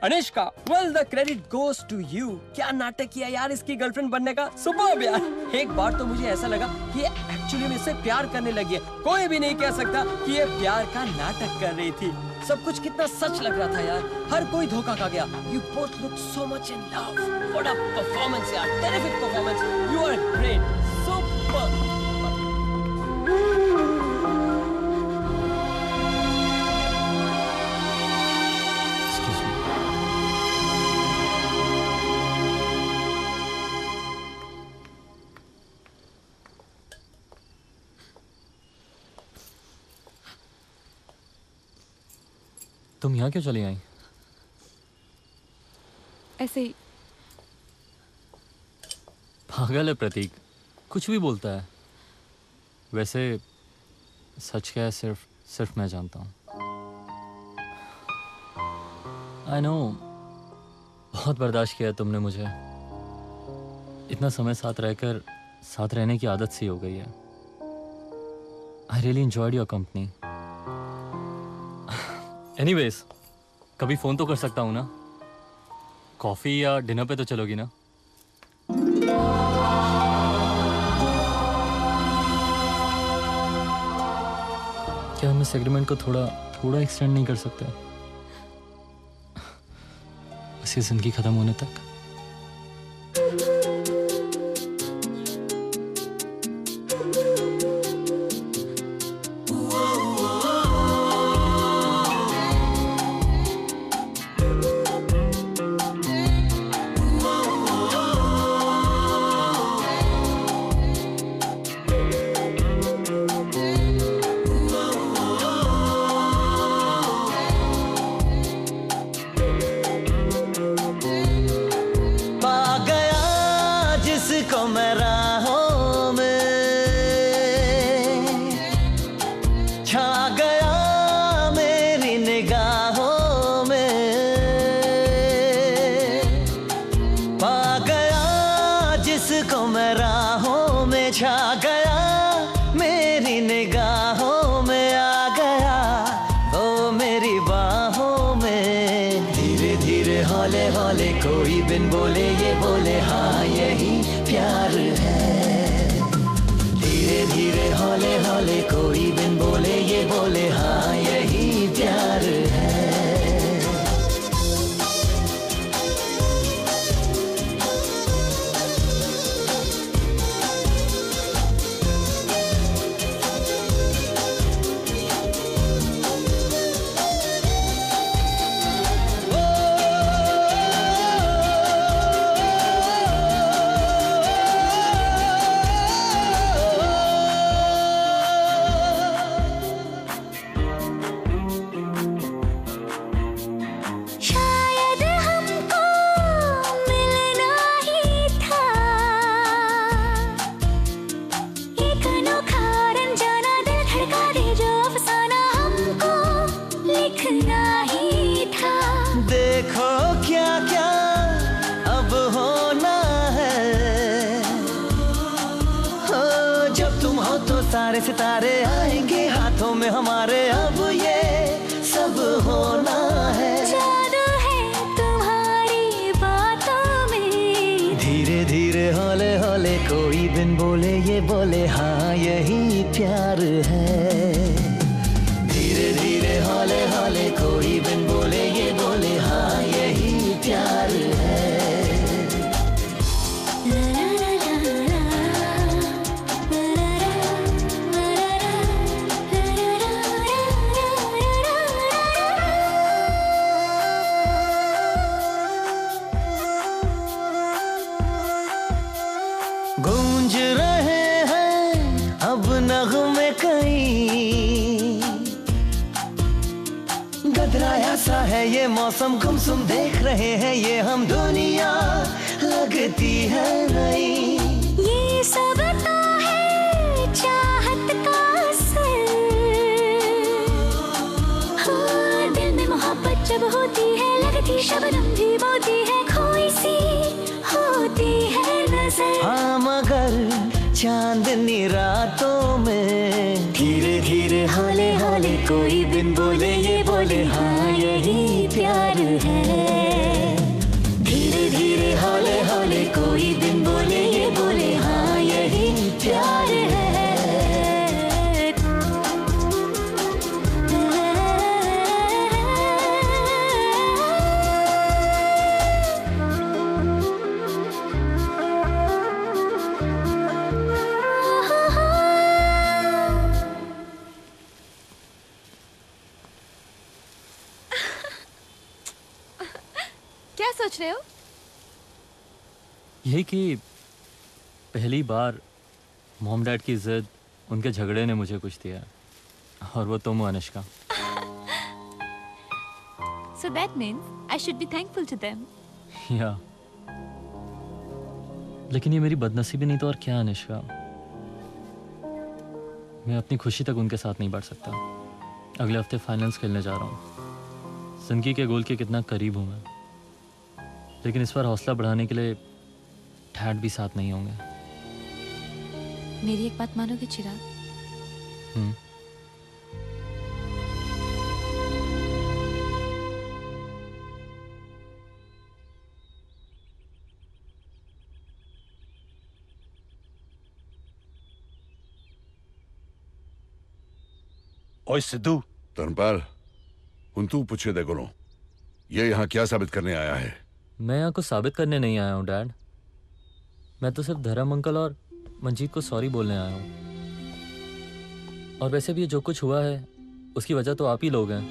Anushka, well the credit goes to you. क्या नाटक किया यार इसकी गर्लफ्रेंड बनने का, सुपर्ब यार। एक बार तो मुझे ऐसा लगा कि ये एक्चुअली में इससे प्यार करने लगी है। कोई भी नहीं कह सकता कि ये प्यार का नाटक कर रही थी। सब कुछ कितना सच लग रहा था यार, हर कोई धोखा खा गया। You both look so much in love. What a performance यार, terrific performance. You are great, super. तुम यहाँ क्यों चली आई? ऐसे ही। पागल है प्रतीक, कुछ भी बोलता है। वैसे सच क्या है सिर्फ मैं जानता हूँ। आई नो, बहुत बर्दाश्त किया तुमने मुझे। इतना समय साथ रहकर साथ रहने की आदत सी हो गई है। I really enjoyed your company. Anyways, कभी फोन तो कर सकता हूँ ना? कॉफी या डिनर पे तो चलोगी ना? क्या हम इस एग्रीमेंट को थोड़ा एक्सटेंड नहीं कर सकते? बस ये जिंदगी खत्म होने तक। को मैं राहों में छा गया, मेरी निगाहों में आ गया, वो मेरी बाहों में। धीरे धीरे हौले हौले कोई बिन बोले ये बोले हाँ यही प्यार है। धीरे धीरे हौले हौले कोई बिन बोले ये बोले हाँ यही प्यार है। शायद हमको मिलना ही था, एक अनोखा रंजाना दिल धड़का दे जो अफसाना हमको लिखना ही था। देखो क्या क्या अब होना है, हो जब तुम हो तो सारे सितारे आएंगे हाथों में हमारे, अब ये सब होना है। जादू है तुम्हारी बातों में। धीरे धीरे हौले हौले कोई बिन बोले ये बोले हाँ यही प्यार है। धीरे धीरे हौले हौले कोई बिन बोले ये बोले हाँ यही प्यार है। गूंज रहे हैं अब नगमे कहीं, गदराया सा है ये मौसम गुमसुम देख रहे हैं ये हम दुनिया लगती है नई। ये सब तो है चाहत का असर, हाँ दिल में मोहब्बत जब होती है लगती शबनम भी बोती है, खोई सी होती है नजर। हाँ मगर चांदनी रातों में धीरे धीरे हौले हौले कोई बिन बोले ये बोले हाँ यही प्यार है। धीरे धीरे हौले हौले कोई बिन बोले ये बोले हाँ यही प्यार है। क्या सोच रहे हो? यही कि पहली बार मॉम डैड की जिद, उनके झगड़े ने मुझे कुछ दिया, और वो तुम हो Anushka. So that means I should be thankful to them. या लेकिन ये मेरी बदनसीबी नहीं तो और क्या अनुष्का। मैं अपनी खुशी तक उनके साथ नहीं बढ़ सकता। अगले हफ्ते फाइनल्स खेलने जा रहा हूँ। जिंदगी के गोल के कितना करीब हूँ मैं, लेकिन इस बार हौसला बढ़ाने के लिए डैड भी साथ नहीं होंगे। मेरी एक बात मानोगे चिराग? ओए सिद्धू। धर्मपाल, तू पूछे देखो नो, ये यहाँ क्या साबित करने आया है? मैं यहाँ कुछ साबित करने नहीं आया हूँ डैड। मैं तो सिर्फ धर्म अंकल और मंजीत को सॉरी बोलने आया हूँ। और वैसे भी ये जो कुछ हुआ है उसकी वजह तो आप ही लोग हैं।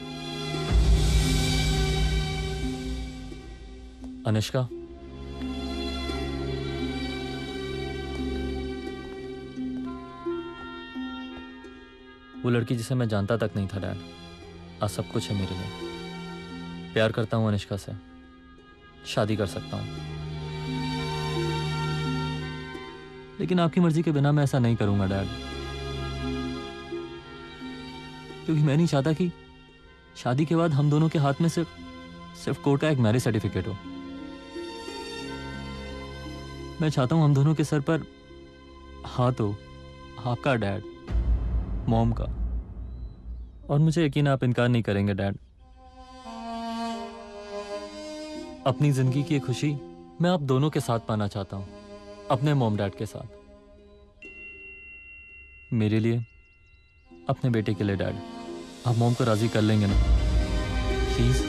अनुष्का, वो लड़की जिसे मैं जानता तक नहीं था डैड, आज सब कुछ है मेरे लिए। प्यार करता हूँ अनुष्का से, शादी कर सकता हूँ, लेकिन आपकी मर्जी के बिना मैं ऐसा नहीं करूंगा डैड, क्योंकि मैं नहीं चाहता कि शादी के बाद हम दोनों के हाथ में सिर्फ कोर्ट का एक मैरिज सर्टिफिकेट हो। मैं चाहता हूँ हम दोनों के सर पर हाथ हो, आपका डैड, मॉम का। और मुझे यकीन है आप इनकार नहीं करेंगे डैड। अपनी जिंदगी की खुशी मैं आप दोनों के साथ पाना चाहता हूँ, अपने मॉम डैड के साथ। मेरे लिए, अपने बेटे के लिए डैड, आप मॉम को राजी कर लेंगे ना प्लीज?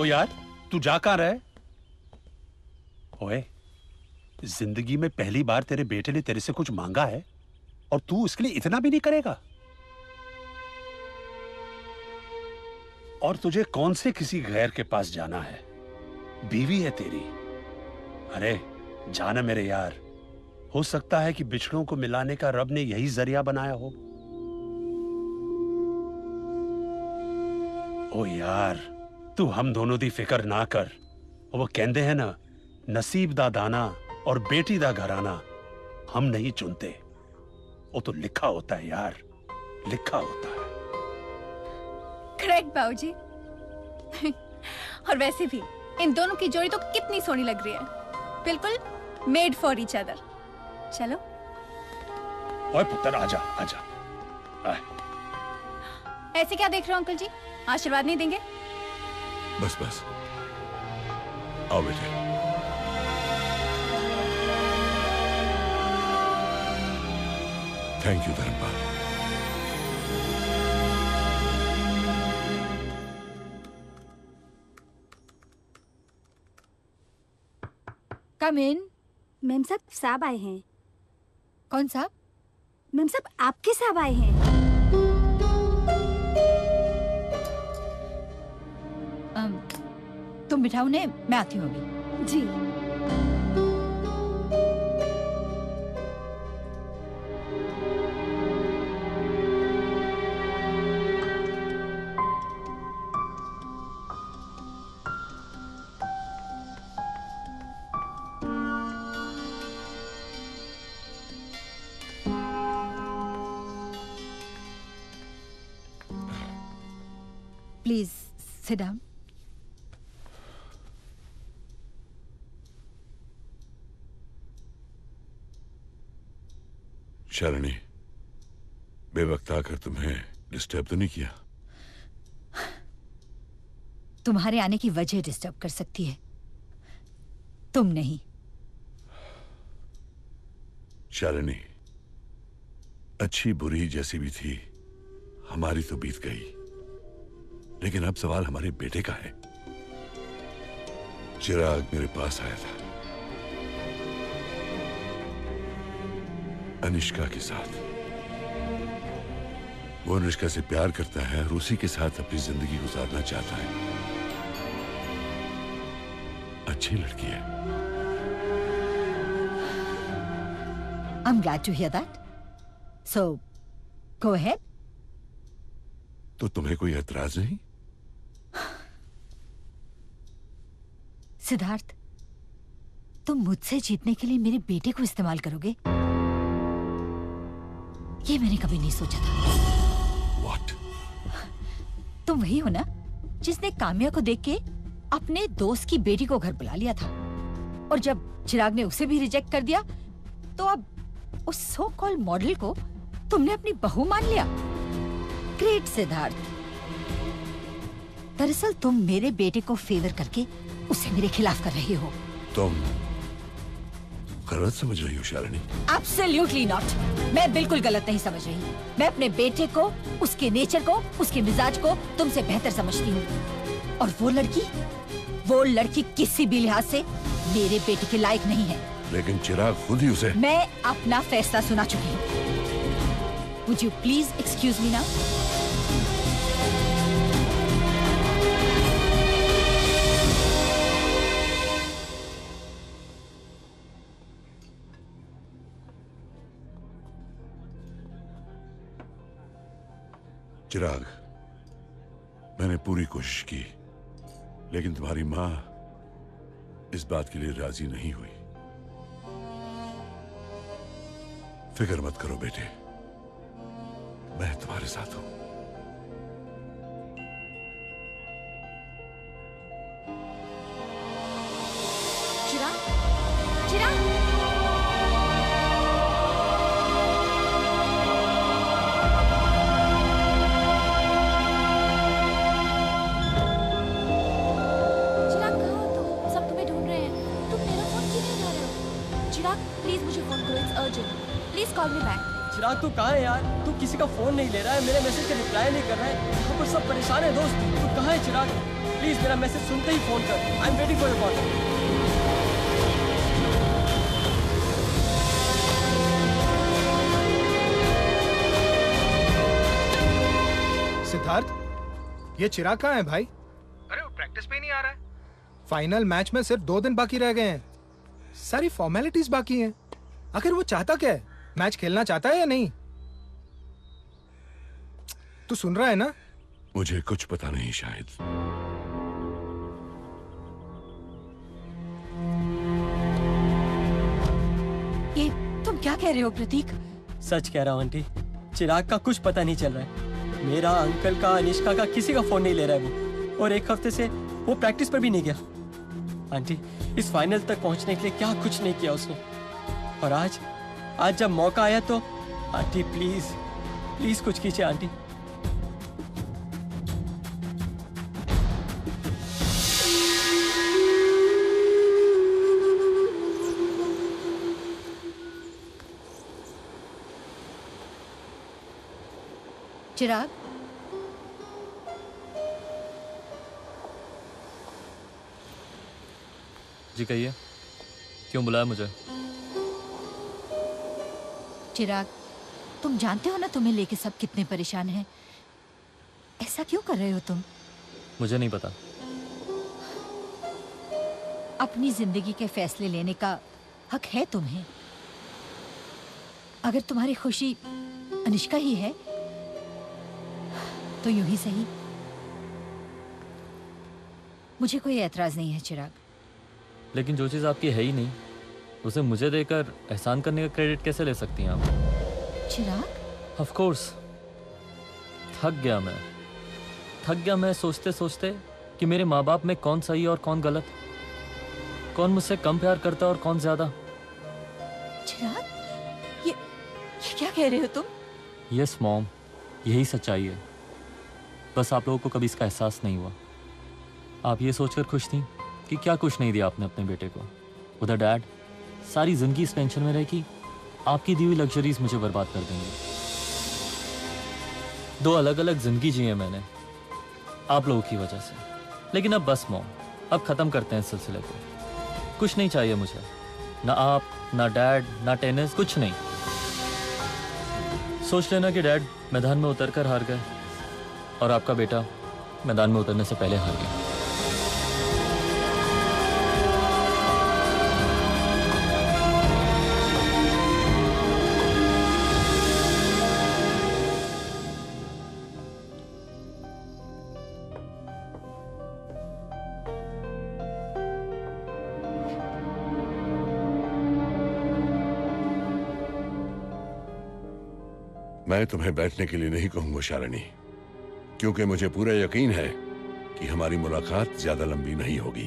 ओ यार, तू जा कहां रहा है? ओए, जिंदगी में पहली बार तेरे बेटे ने तेरे से कुछ मांगा है और तू उसके लिए इतना भी नहीं करेगा? और तुझे कौन से किसी गैर के पास जाना है? बीवी है तेरी। अरे जाना मेरे यार, हो सकता है कि बिछड़ों को मिलाने का रब ने यही जरिया बनाया हो। ओ यार, तू हम दोनों दी फिक्र ना कर। वो कहते हैं ना, नसीब दा दाना और बेटी दा घराना हम नहीं चुनते, वो तो लिखा होता है यार, लिखा होता है। करेक्ट बाबूजी। और वैसे भी इन दोनों की जोड़ी तो कितनी सोहनी लग रही है, बिल्कुल मेड फॉर ईच अदर। चलो। ओए पुत्र, आजा आजा। ऐसे क्या देख रहे हो अंकल जी, आशीर्वाद नहीं देंगे? बस बस, आओ बेटे। Thank you Dharampal. Come in. Ma'am साहब आए हैं। कौन साहब? मैम साहब आपके साहब आए हैं। तुम बिठाओ ने, मैं आती हूँ अभी। जी। Please sit down. शालिनी, बेवक्त आकर तुम्हें डिस्टर्ब तो नहीं किया? तुम्हारे आने की वजह डिस्टर्ब कर सकती है, तुम नहीं। शालिनी, अच्छी बुरी जैसी भी थी, हमारी तो बीत गई, लेकिन अब सवाल हमारे बेटे का है। चिराग मेरे पास आया था अनिष्का के साथ। वो अनिष्का से प्यार करता है और उसी के साथ अपनी जिंदगी गुजारना चाहता है। अच्छी लड़की है। I'm glad to hear that. So, go ahead. तो तुम्हें कोई एतराज नहीं? सिद्धार्थ, तुम मुझसे जीतने के लिए मेरे बेटे को इस्तेमाल करोगे? ये मैंने कभी नहीं सोचा था। What? तुम वही हो ना जिसने काम्या को देख के अपने दोस्त की बेटी को घर बुला लिया था, और जब चिराग ने उसे भी रिजेक्ट कर दिया तो अब उस सो कॉल मॉडल को तुमने अपनी बहू मान लिया। ग्रेट सिद्धार्थ। दरअसल तुम मेरे बेटे को फेवर करके उसे मेरे खिलाफ कर रहे हो। तुम गलत समझ रही हो शालिनी। Absolutely not. मैं बिल्कुल गलत नहीं समझ रही। मैं अपने बेटे को, उसके नेचर को, उसके मिजाज को तुमसे बेहतर समझती हूँ। और वो लड़की किसी भी लिहाज से मेरे बेटे के लायक नहीं है। लेकिन चिराग खुद ही उसे। मैं अपना फैसला सुना चुकी हूँ। Would you please excuse me now? चिराग, मैंने पूरी कोशिश की, लेकिन तुम्हारी माँ इस बात के लिए राजी नहीं हुई। फिक्र मत करो बेटे, मैं तुम्हारे साथ हूं। करो, it's urgent, please call me back. Chirag तू कहाँ है यार? तू किसी का फोन नहीं ले रहा है, मेरे मैसेज का रिप्लाई नहीं कर रहा है। हम पर सब परेशान है दोस्त। तू कहाँ है चिराग? प्लीज मेरा मैसेज सुनते ही फोन कर। I am waiting for your call. Siddharth, ये चिराग कहाँ है भाई? अरे वो प्रैक्टिस पे ही नहीं आ रहा है। फाइनल मैच में सिर्फ 2 दिन बाकी रह गए हैं, सारी फॉर्मेलिटीज बाकी हैं। आखिर वो चाहता क्या है? मैच खेलना चाहता है या नहीं? तू सुन रहा है ना? मुझे कुछ पता नहीं शायद। ये तुम क्या कह रहे हो प्रतीक? सच कह रहा हूँ आंटी, चिराग का कुछ पता नहीं चल रहा है। मेरा, अंकल का, अनिष्का का, किसी का फोन नहीं ले रहा है वो। और 1 हफ्ते से वो प्रैक्टिस पर भी नहीं गया। आंटी, इस फाइनल तक पहुंचने के लिए क्या कुछ नहीं किया उसने। और आज जब मौका आया तो आंटी प्लीज प्लीज कुछ कीजिए आंटी। चिराग, जी कहिए, क्यों बुलाया मुझे? चिराग, तुम जानते हो ना तुम्हें लेके सब कितने परेशान हैं। ऐसा क्यों कर रहे हो तुम? मुझे नहीं पता। अपनी जिंदगी के फैसले लेने का हक है तुम्हें। अगर तुम्हारी खुशी अनिष्का ही है तो यूं ही सही, मुझे कोई एतराज नहीं है चिराग। लेकिन जो चीज़ आपकी है ही नहीं, उसे मुझे देकर एहसान करने का क्रेडिट कैसे ले सकती हैं आप? चिराग, ऑफ कोर्स थक गया मैं सोचते सोचते कि मेरे माँ बाप में कौन सही और कौन गलत, कौन मुझसे कम प्यार करता और कौन ज्यादा। चिराग, ये क्या कह रहे हो तुम? यस मॉम, यही सच्चाई है। बस आप लोगों को कभी इसका एहसास नहीं हुआ। आप ये सोचकर खुश थी कि क्या कुछ नहीं दिया आपने अपने बेटे को। उधर डैड सारी जिंदगी इस टेंशन में रहे कि आपकी दी हुई लग्जरीज मुझे बर्बाद कर देंगे। 2 अलग अलग जिंदगी जी है मैंने आप लोगों की वजह से। लेकिन अब बस मॉम, अब खत्म करते हैं इस सिलसिले को। कुछ नहीं चाहिए मुझे, ना आप, ना डैड, ना टेनिस, कुछ नहीं। सोच लेना कि डैड मैदान में उतरकर हार गए और आपका बेटा मैदान में उतरने से पहले हार गया। मैं तुम्हें बैठने के लिए नहीं कहूंगा शालिनी, क्योंकि मुझे पूरा यकीन है कि हमारी मुलाकात ज्यादा लंबी नहीं होगी।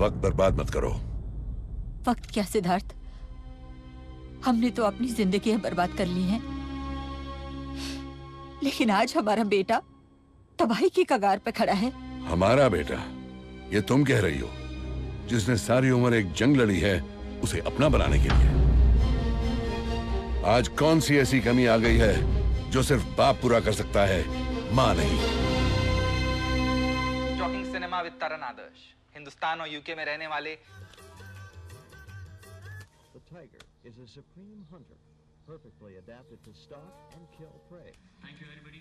वक्त बर्बाद मत करो। वक्त क्या सिद्धार्थ, हमने तो अपनी जिंदगी बर्बाद कर ली है, लेकिन आज हमारा बेटा तबाही की कगार पे खड़ा है। हमारा बेटा? ये तुम कह रही हो, जिसने सारी उम्र एक जंग लड़ी है उसे अपना बनाने के लिए। आज कौन सी ऐसी कमी आ गई है जो सिर्फ बाप पूरा कर सकता है, माँ नहीं। टॉकिंग सिनेमा विद तरन आदर्श। हिंदुस्तान और यूके में रहने वाले The tiger is a supreme hunter, perfectly adapted to stalk and kill prey. Thank you everybody.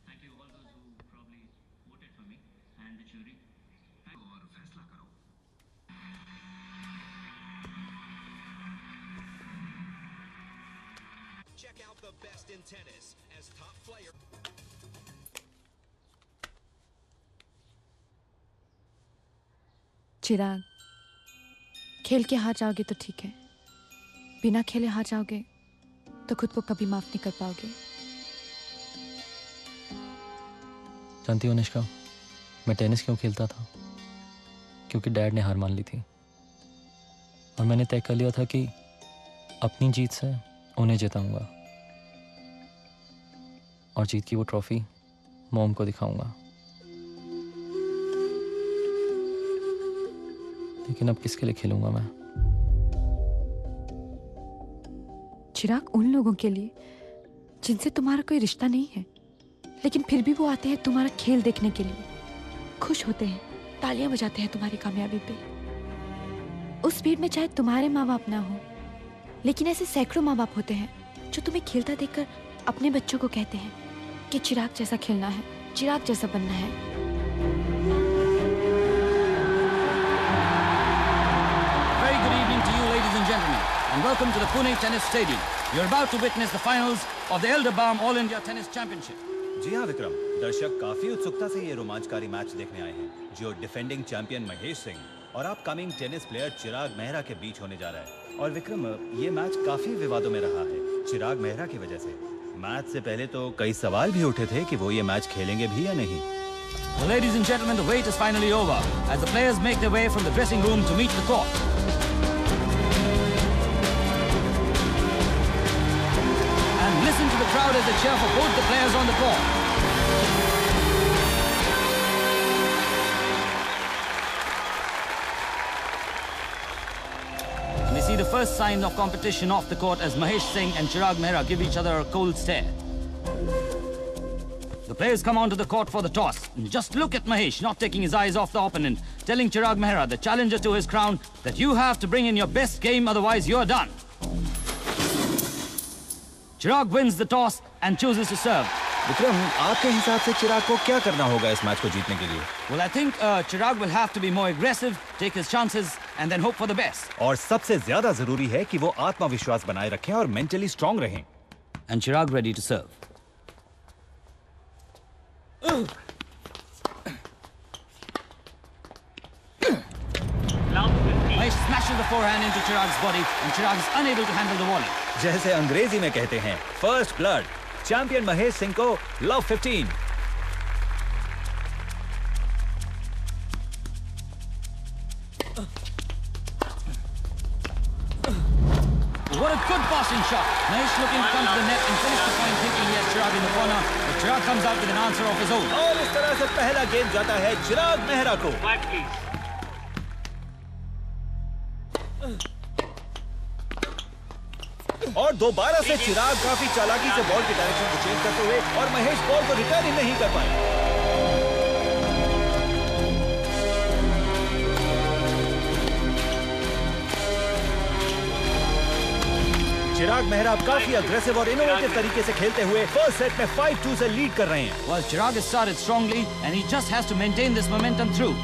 Thank you all those who probably voted for me and the jury. और फैसला करो। Check out the best in tennis as top player. चिराग, खेल के हार जाओगे तो ठीक है, बिना खेले हार जाओगे तो खुद को कभी माफ नहीं कर पाओगे। जानती हो निष्का, मैं टेनिस क्यों खेलता था? क्योंकि डैड ने हार मान ली थी और मैंने तय कर लिया था कि अपनी जीत से उन्हें जिताऊंगा और जीत की वो ट्रॉफी मॉम को दिखाऊंगा। लेकिन अब किसके लिए खेलूंगा मैं? चिराग उन लोगों के लिए जिनसे तुम्हारा कोई रिश्ता नहीं है, लेकिन फिर भी वो आते हैं तुम्हारा खेल देखने के लिए, खुश होते हैं, तालियां बजाते हैं तुम्हारी कामयाबी पे। उस भीड़ में चाहे तुम्हारे माँ बाप ना हो, लेकिन ऐसे सैकड़ों माँ बाप होते हैं जो तुम्हें खेलता देखकर अपने बच्चों को कहते हैं कि चिराग जैसा खेलना है, चिराग जैसा बनना है। Very good evening to you, ladies and gentlemen, and welcome to the Pune Tennis Stadium. You're about to witness the finals of the Elderbalm All India Tennis Championship. जी हाँ विक्रम, दर्शक काफी उत्सुकता से ये रोमांचकारी मैच देखने आए हैं जो डिफेंडिंग चैंपियन महेश सिंह और अपकमिंग टेनिस प्लेयर चिराग मेहरा के बीच होने जा रहा है। और विक्रम, ये मैच काफी विवादों में रहा है चिराग मेहरा की वजह से। मैच से पहले तो कई सवाल भी उठे थे कि वो ये मैच खेलेंगे भी या नहीं। Well, ladies and gentlemen, the wait is finally over as the players make their way from the dressing room to meet the court. And listen to the crowd as they cheer for both the players on the court. And we see the first sign of competition off the court as Mahesh Singh and Chirag Mehra give each other a cold stare. The players come onto the court for the toss. And just look at Mahesh not taking his eyes off the opponent, telling Chirag Mehra, the challenger to his crown, that you have to bring in your best game, otherwise you're done. Chirag wins the toss and chooses to serve. Vikram, आपके हिसाब से चिराग को क्या करना होगा इस मैच को जीतने के लिए? Well, I think Chirag will have to be more aggressive, take his chances, and then hope for the best. और सबसे ज्यादा जरूरी है कि वो आत्मविश्वास बनाए रखें और मेंटली स्ट्रांग रहें. And Chirag ready to serve. Mahesh smashes the forehand into Chirag's body and Chirag is unable to handle the volley. जैसे अंग्रेजी में कहते हैं, first blood. Champion Mahesh Singh को love 15. What a good passing shot. Mahesh looking to come to the net and finish the point thinking he has Chirag in the corner, but Chirag comes out with an answer of his own. और इस तरह से पहला गेम जाता है चिराग मेहरा को. और दोबारा से चिराग काफी चालाकी से बॉल की डायरेक्शन को चेंज करते हुए और महेश बॉल को रिटर्न ही नहीं कर पाए. चिराग मेहरा काफी अग्रेसिव और इनोवेटिव तरीके से खेलते हुए फर्स्ट सेट में 5-2 से लीड कर रहे हैं. Well, Chirag has started strongly and he just has to maintain this momentum through.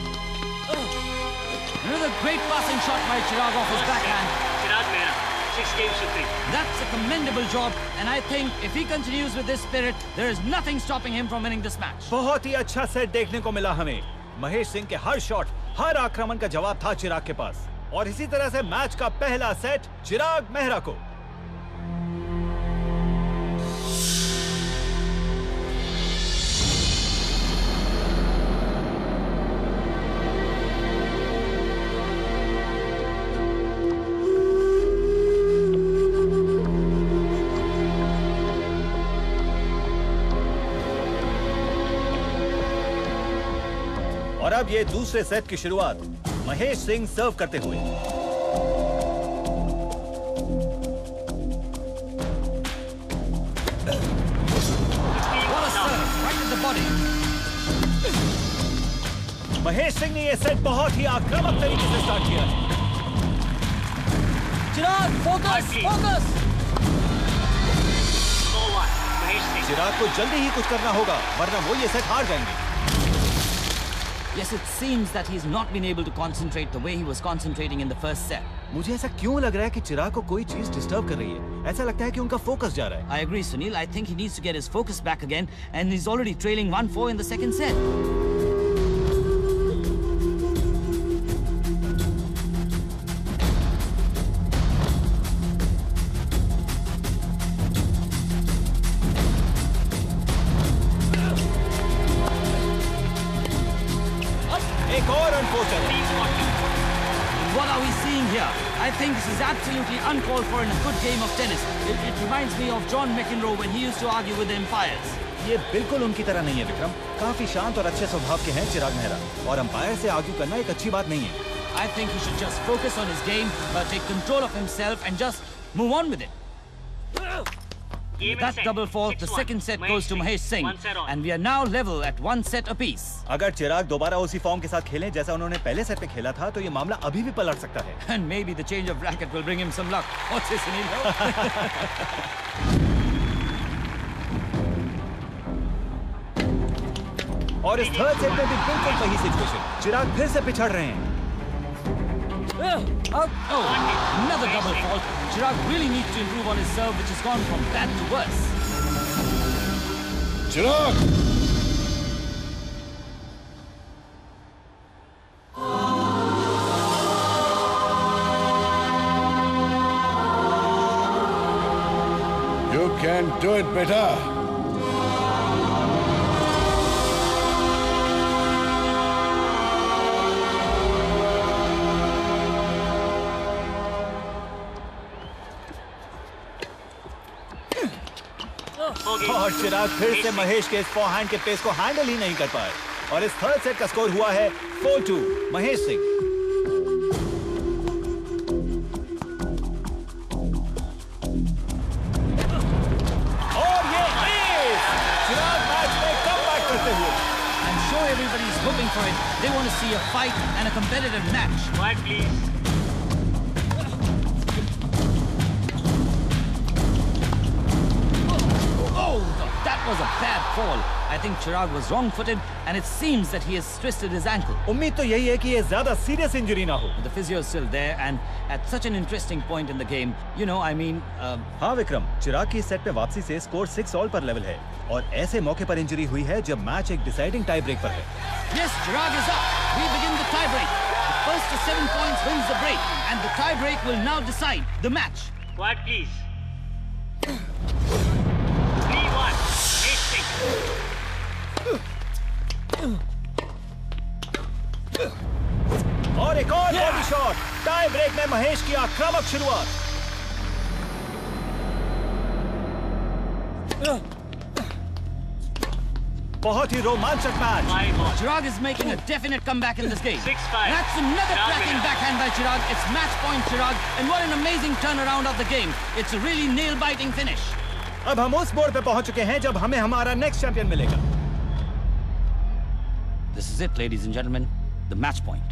Another great passing shot by Chirag off his backhand. Chirag Mehra, 6 games to 3. That's a commendable job and I think if he continues with this spirit, there is nothing stopping him from winning this match. बहुत ही अच्छा सेट देखने को मिला हमें. महेश सिंह के हर शॉट, हर आक्रमण का जवाब था चिराग के पास. और इसी तरह से मैच का पहला सेट चिराग मेहरा को. और अब ये दूसरे सेट की शुरुआत महेश सिंह सर्व करते हुए. महेश सिंह ने ये सेट बहुत ही आक्रामक तरीके से स्टार्ट किया है. चिराग, फोकस, फोकस. चिराग को जल्दी ही कुछ करना होगा वरना वो ये सेट हार जाएंगे. Yes, it seems that he's not been able to concentrate the way he was concentrating in the first set. मुझे ऐसा क्यों लग रहा है कि चिराग को कोई चीज डिस्टर्ब कर रही है. ऐसा लगता है कि उनका फोकस जा रहा है. I agree, Sunil. I think he needs to get his focus back again and he's already trailing 1-4 in the second set. What are we seeing here? I think this is absolutely uncalled for in a good game of tennis. It reminds me of John McEnroe when he used to argue with the umpires. ये बिल्कुल उनकी तरह नहीं है विक्रम. काफी शांत और अच्छे स्वभाव के हैं चिराग मेहरा और अंपायर से आर्ग्यू करना एक अच्छी बात नहीं है. I think he should just focus on his game, take control of himself and just move on with it. That double fault, the second set goes to Mahesh Singh, and we are now level at 1 set apiece. अगर चिराग दोबारा उसी फॉर्म के साथ खेलें जैसा उन्होंने पहले सेट पे खेला था, तो ये मामला अभी भी पलट सकता है. And maybe the change of racket will bring him some luck. What's this, Sunil? और इस थर्ड सेट में भी बिल्कुल वही सिचुएशन. चिराग फिर से पिछड़ रहे हैं. Oh, another double fault. Chirag really needs to improve on his serve, which has gone from bad to worse. Chirag! You can do it better. और चिराग फिर से महेश के इस फोरहैंड के पेस को हैंडल ही नहीं कर पाए. और इस थर्ड सेट का स्कोर हुआ है 4-2 महेश सिंह. और ये एस! चिराग मैच में कमबैक करते हुए. I'm sure everybody is hoping for it. They want to see a fight and a competitive match. Quiet, please. Oh, that was a bad fall. I think Chirag was wrong-footed, and it seems that he has twisted his ankle. उम्मीद तो यही है कि ये ज्यादा सीरियस इंजरी ना हो. The physio is still there, and at such an interesting point in the game, you know, I mean. हाँ विक्रम, चिराग की इस सेट में वापसी से स्कोर 6 ऑल पर लेवल है, और ऐसे मौके पर इंजरी हुई है जब मैच एक डिसाइडिंग टाई ब्रेक पर है. Yes, Chirag is up. We begin the tie break. The first to 7 points wins the break, and the tie break will now decide the match. Quiet, please. 3-1. Mahesh Singh. और एक और बॉडी शॉट. टाई ब्रेक में महेश की आक्रामक शुरुआत. बहुत ही रोमांचक match. Chirag is making a definite comeback in this game. 6-5. That's another cracking backhand by Chirag. It's match point Chirag, and what an amazing turnaround of the game. It's a really nail-biting finish. अब हम उस मोड़ पे पहुंच चुके हैं जब हमें हमारा नेक्स्ट चैंपियन मिलेगा. This is it, ladies and gentlemen, the match point.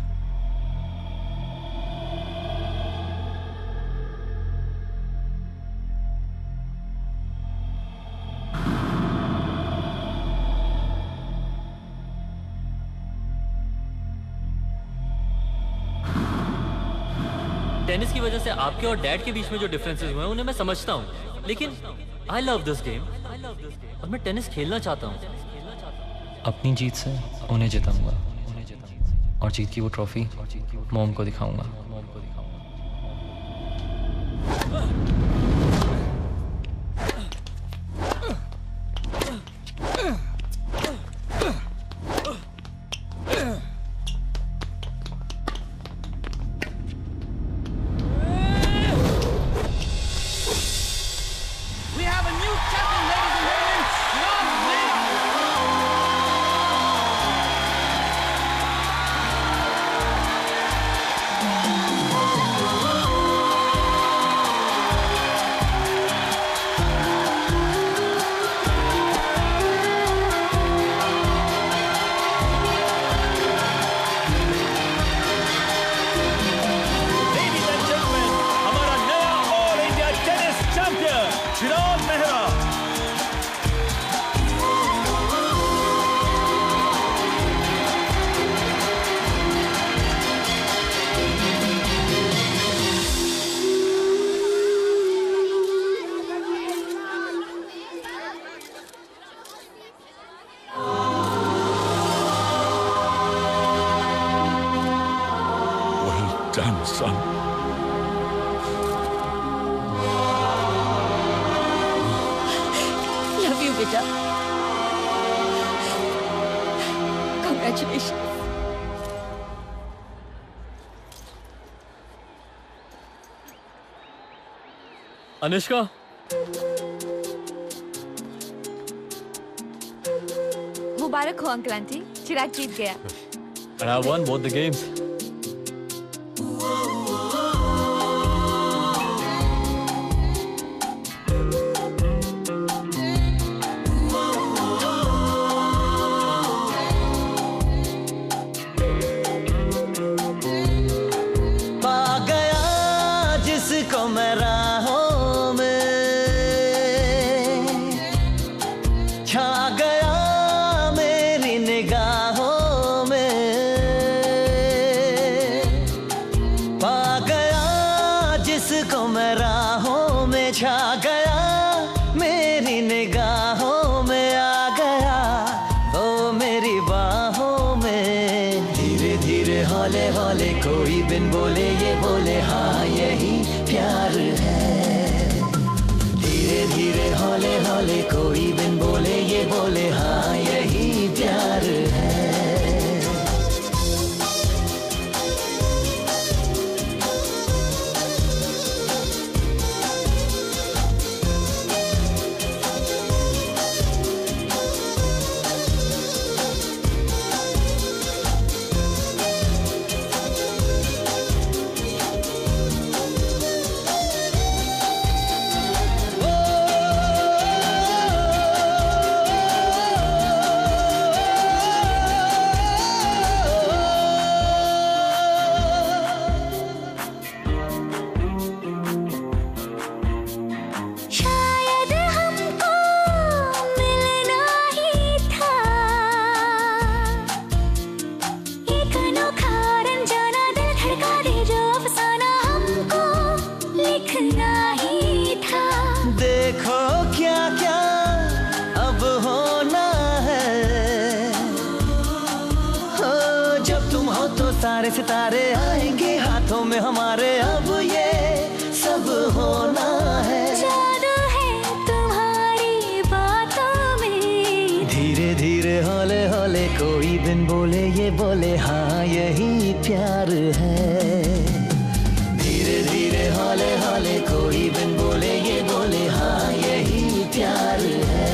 Tennis की वजह से आपके और डैड के बीच में जो डिफरेंसेस हुए हैं उन्हें मैं समझता हूँ, लेकिन आई लव दिस गेम और मैं टेनिस खेलना चाहता हूँ. अपनी जीत से उन्हें जिताऊंगा और जीत की वो ट्रॉफी मॉम को दिखाऊंगा. done, son. Love you, beta. Congratulations. Anushka, मुबारक हो अंकल आंटी, चिराग जीत गया. and I won both the games. हौले हौले कोई बिन बोले ये बोले हाँ यही प्यार है। धीरे धीरे हौले हौले कोई बिन बोले ये बोले हाँ यही प्यार है। सारे सितारे आएंगे हाथों में हमारे अब ये सब होना है। जादू है तुम्हारी बातों में। धीरे धीरे हौले हौले कोई बिन बोले ये बोले हाँ यही प्यार है। धीरे धीरे हौले हौले कोई बिन बोले ये बोले हाँ यही प्यार है।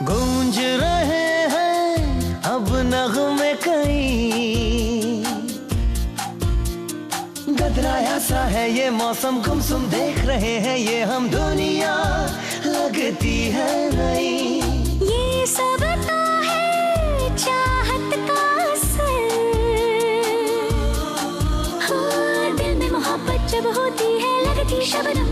गूंज रहे हैं अब नगमे कहीं, गदराया सा है ये मौसम गुमसुम देख रहे हैं ये हम दुनिया लगती है नई। ये सब तो है चाहत का असर। हाँ, दिल में मोहब्बत जब होती है लगती शबनम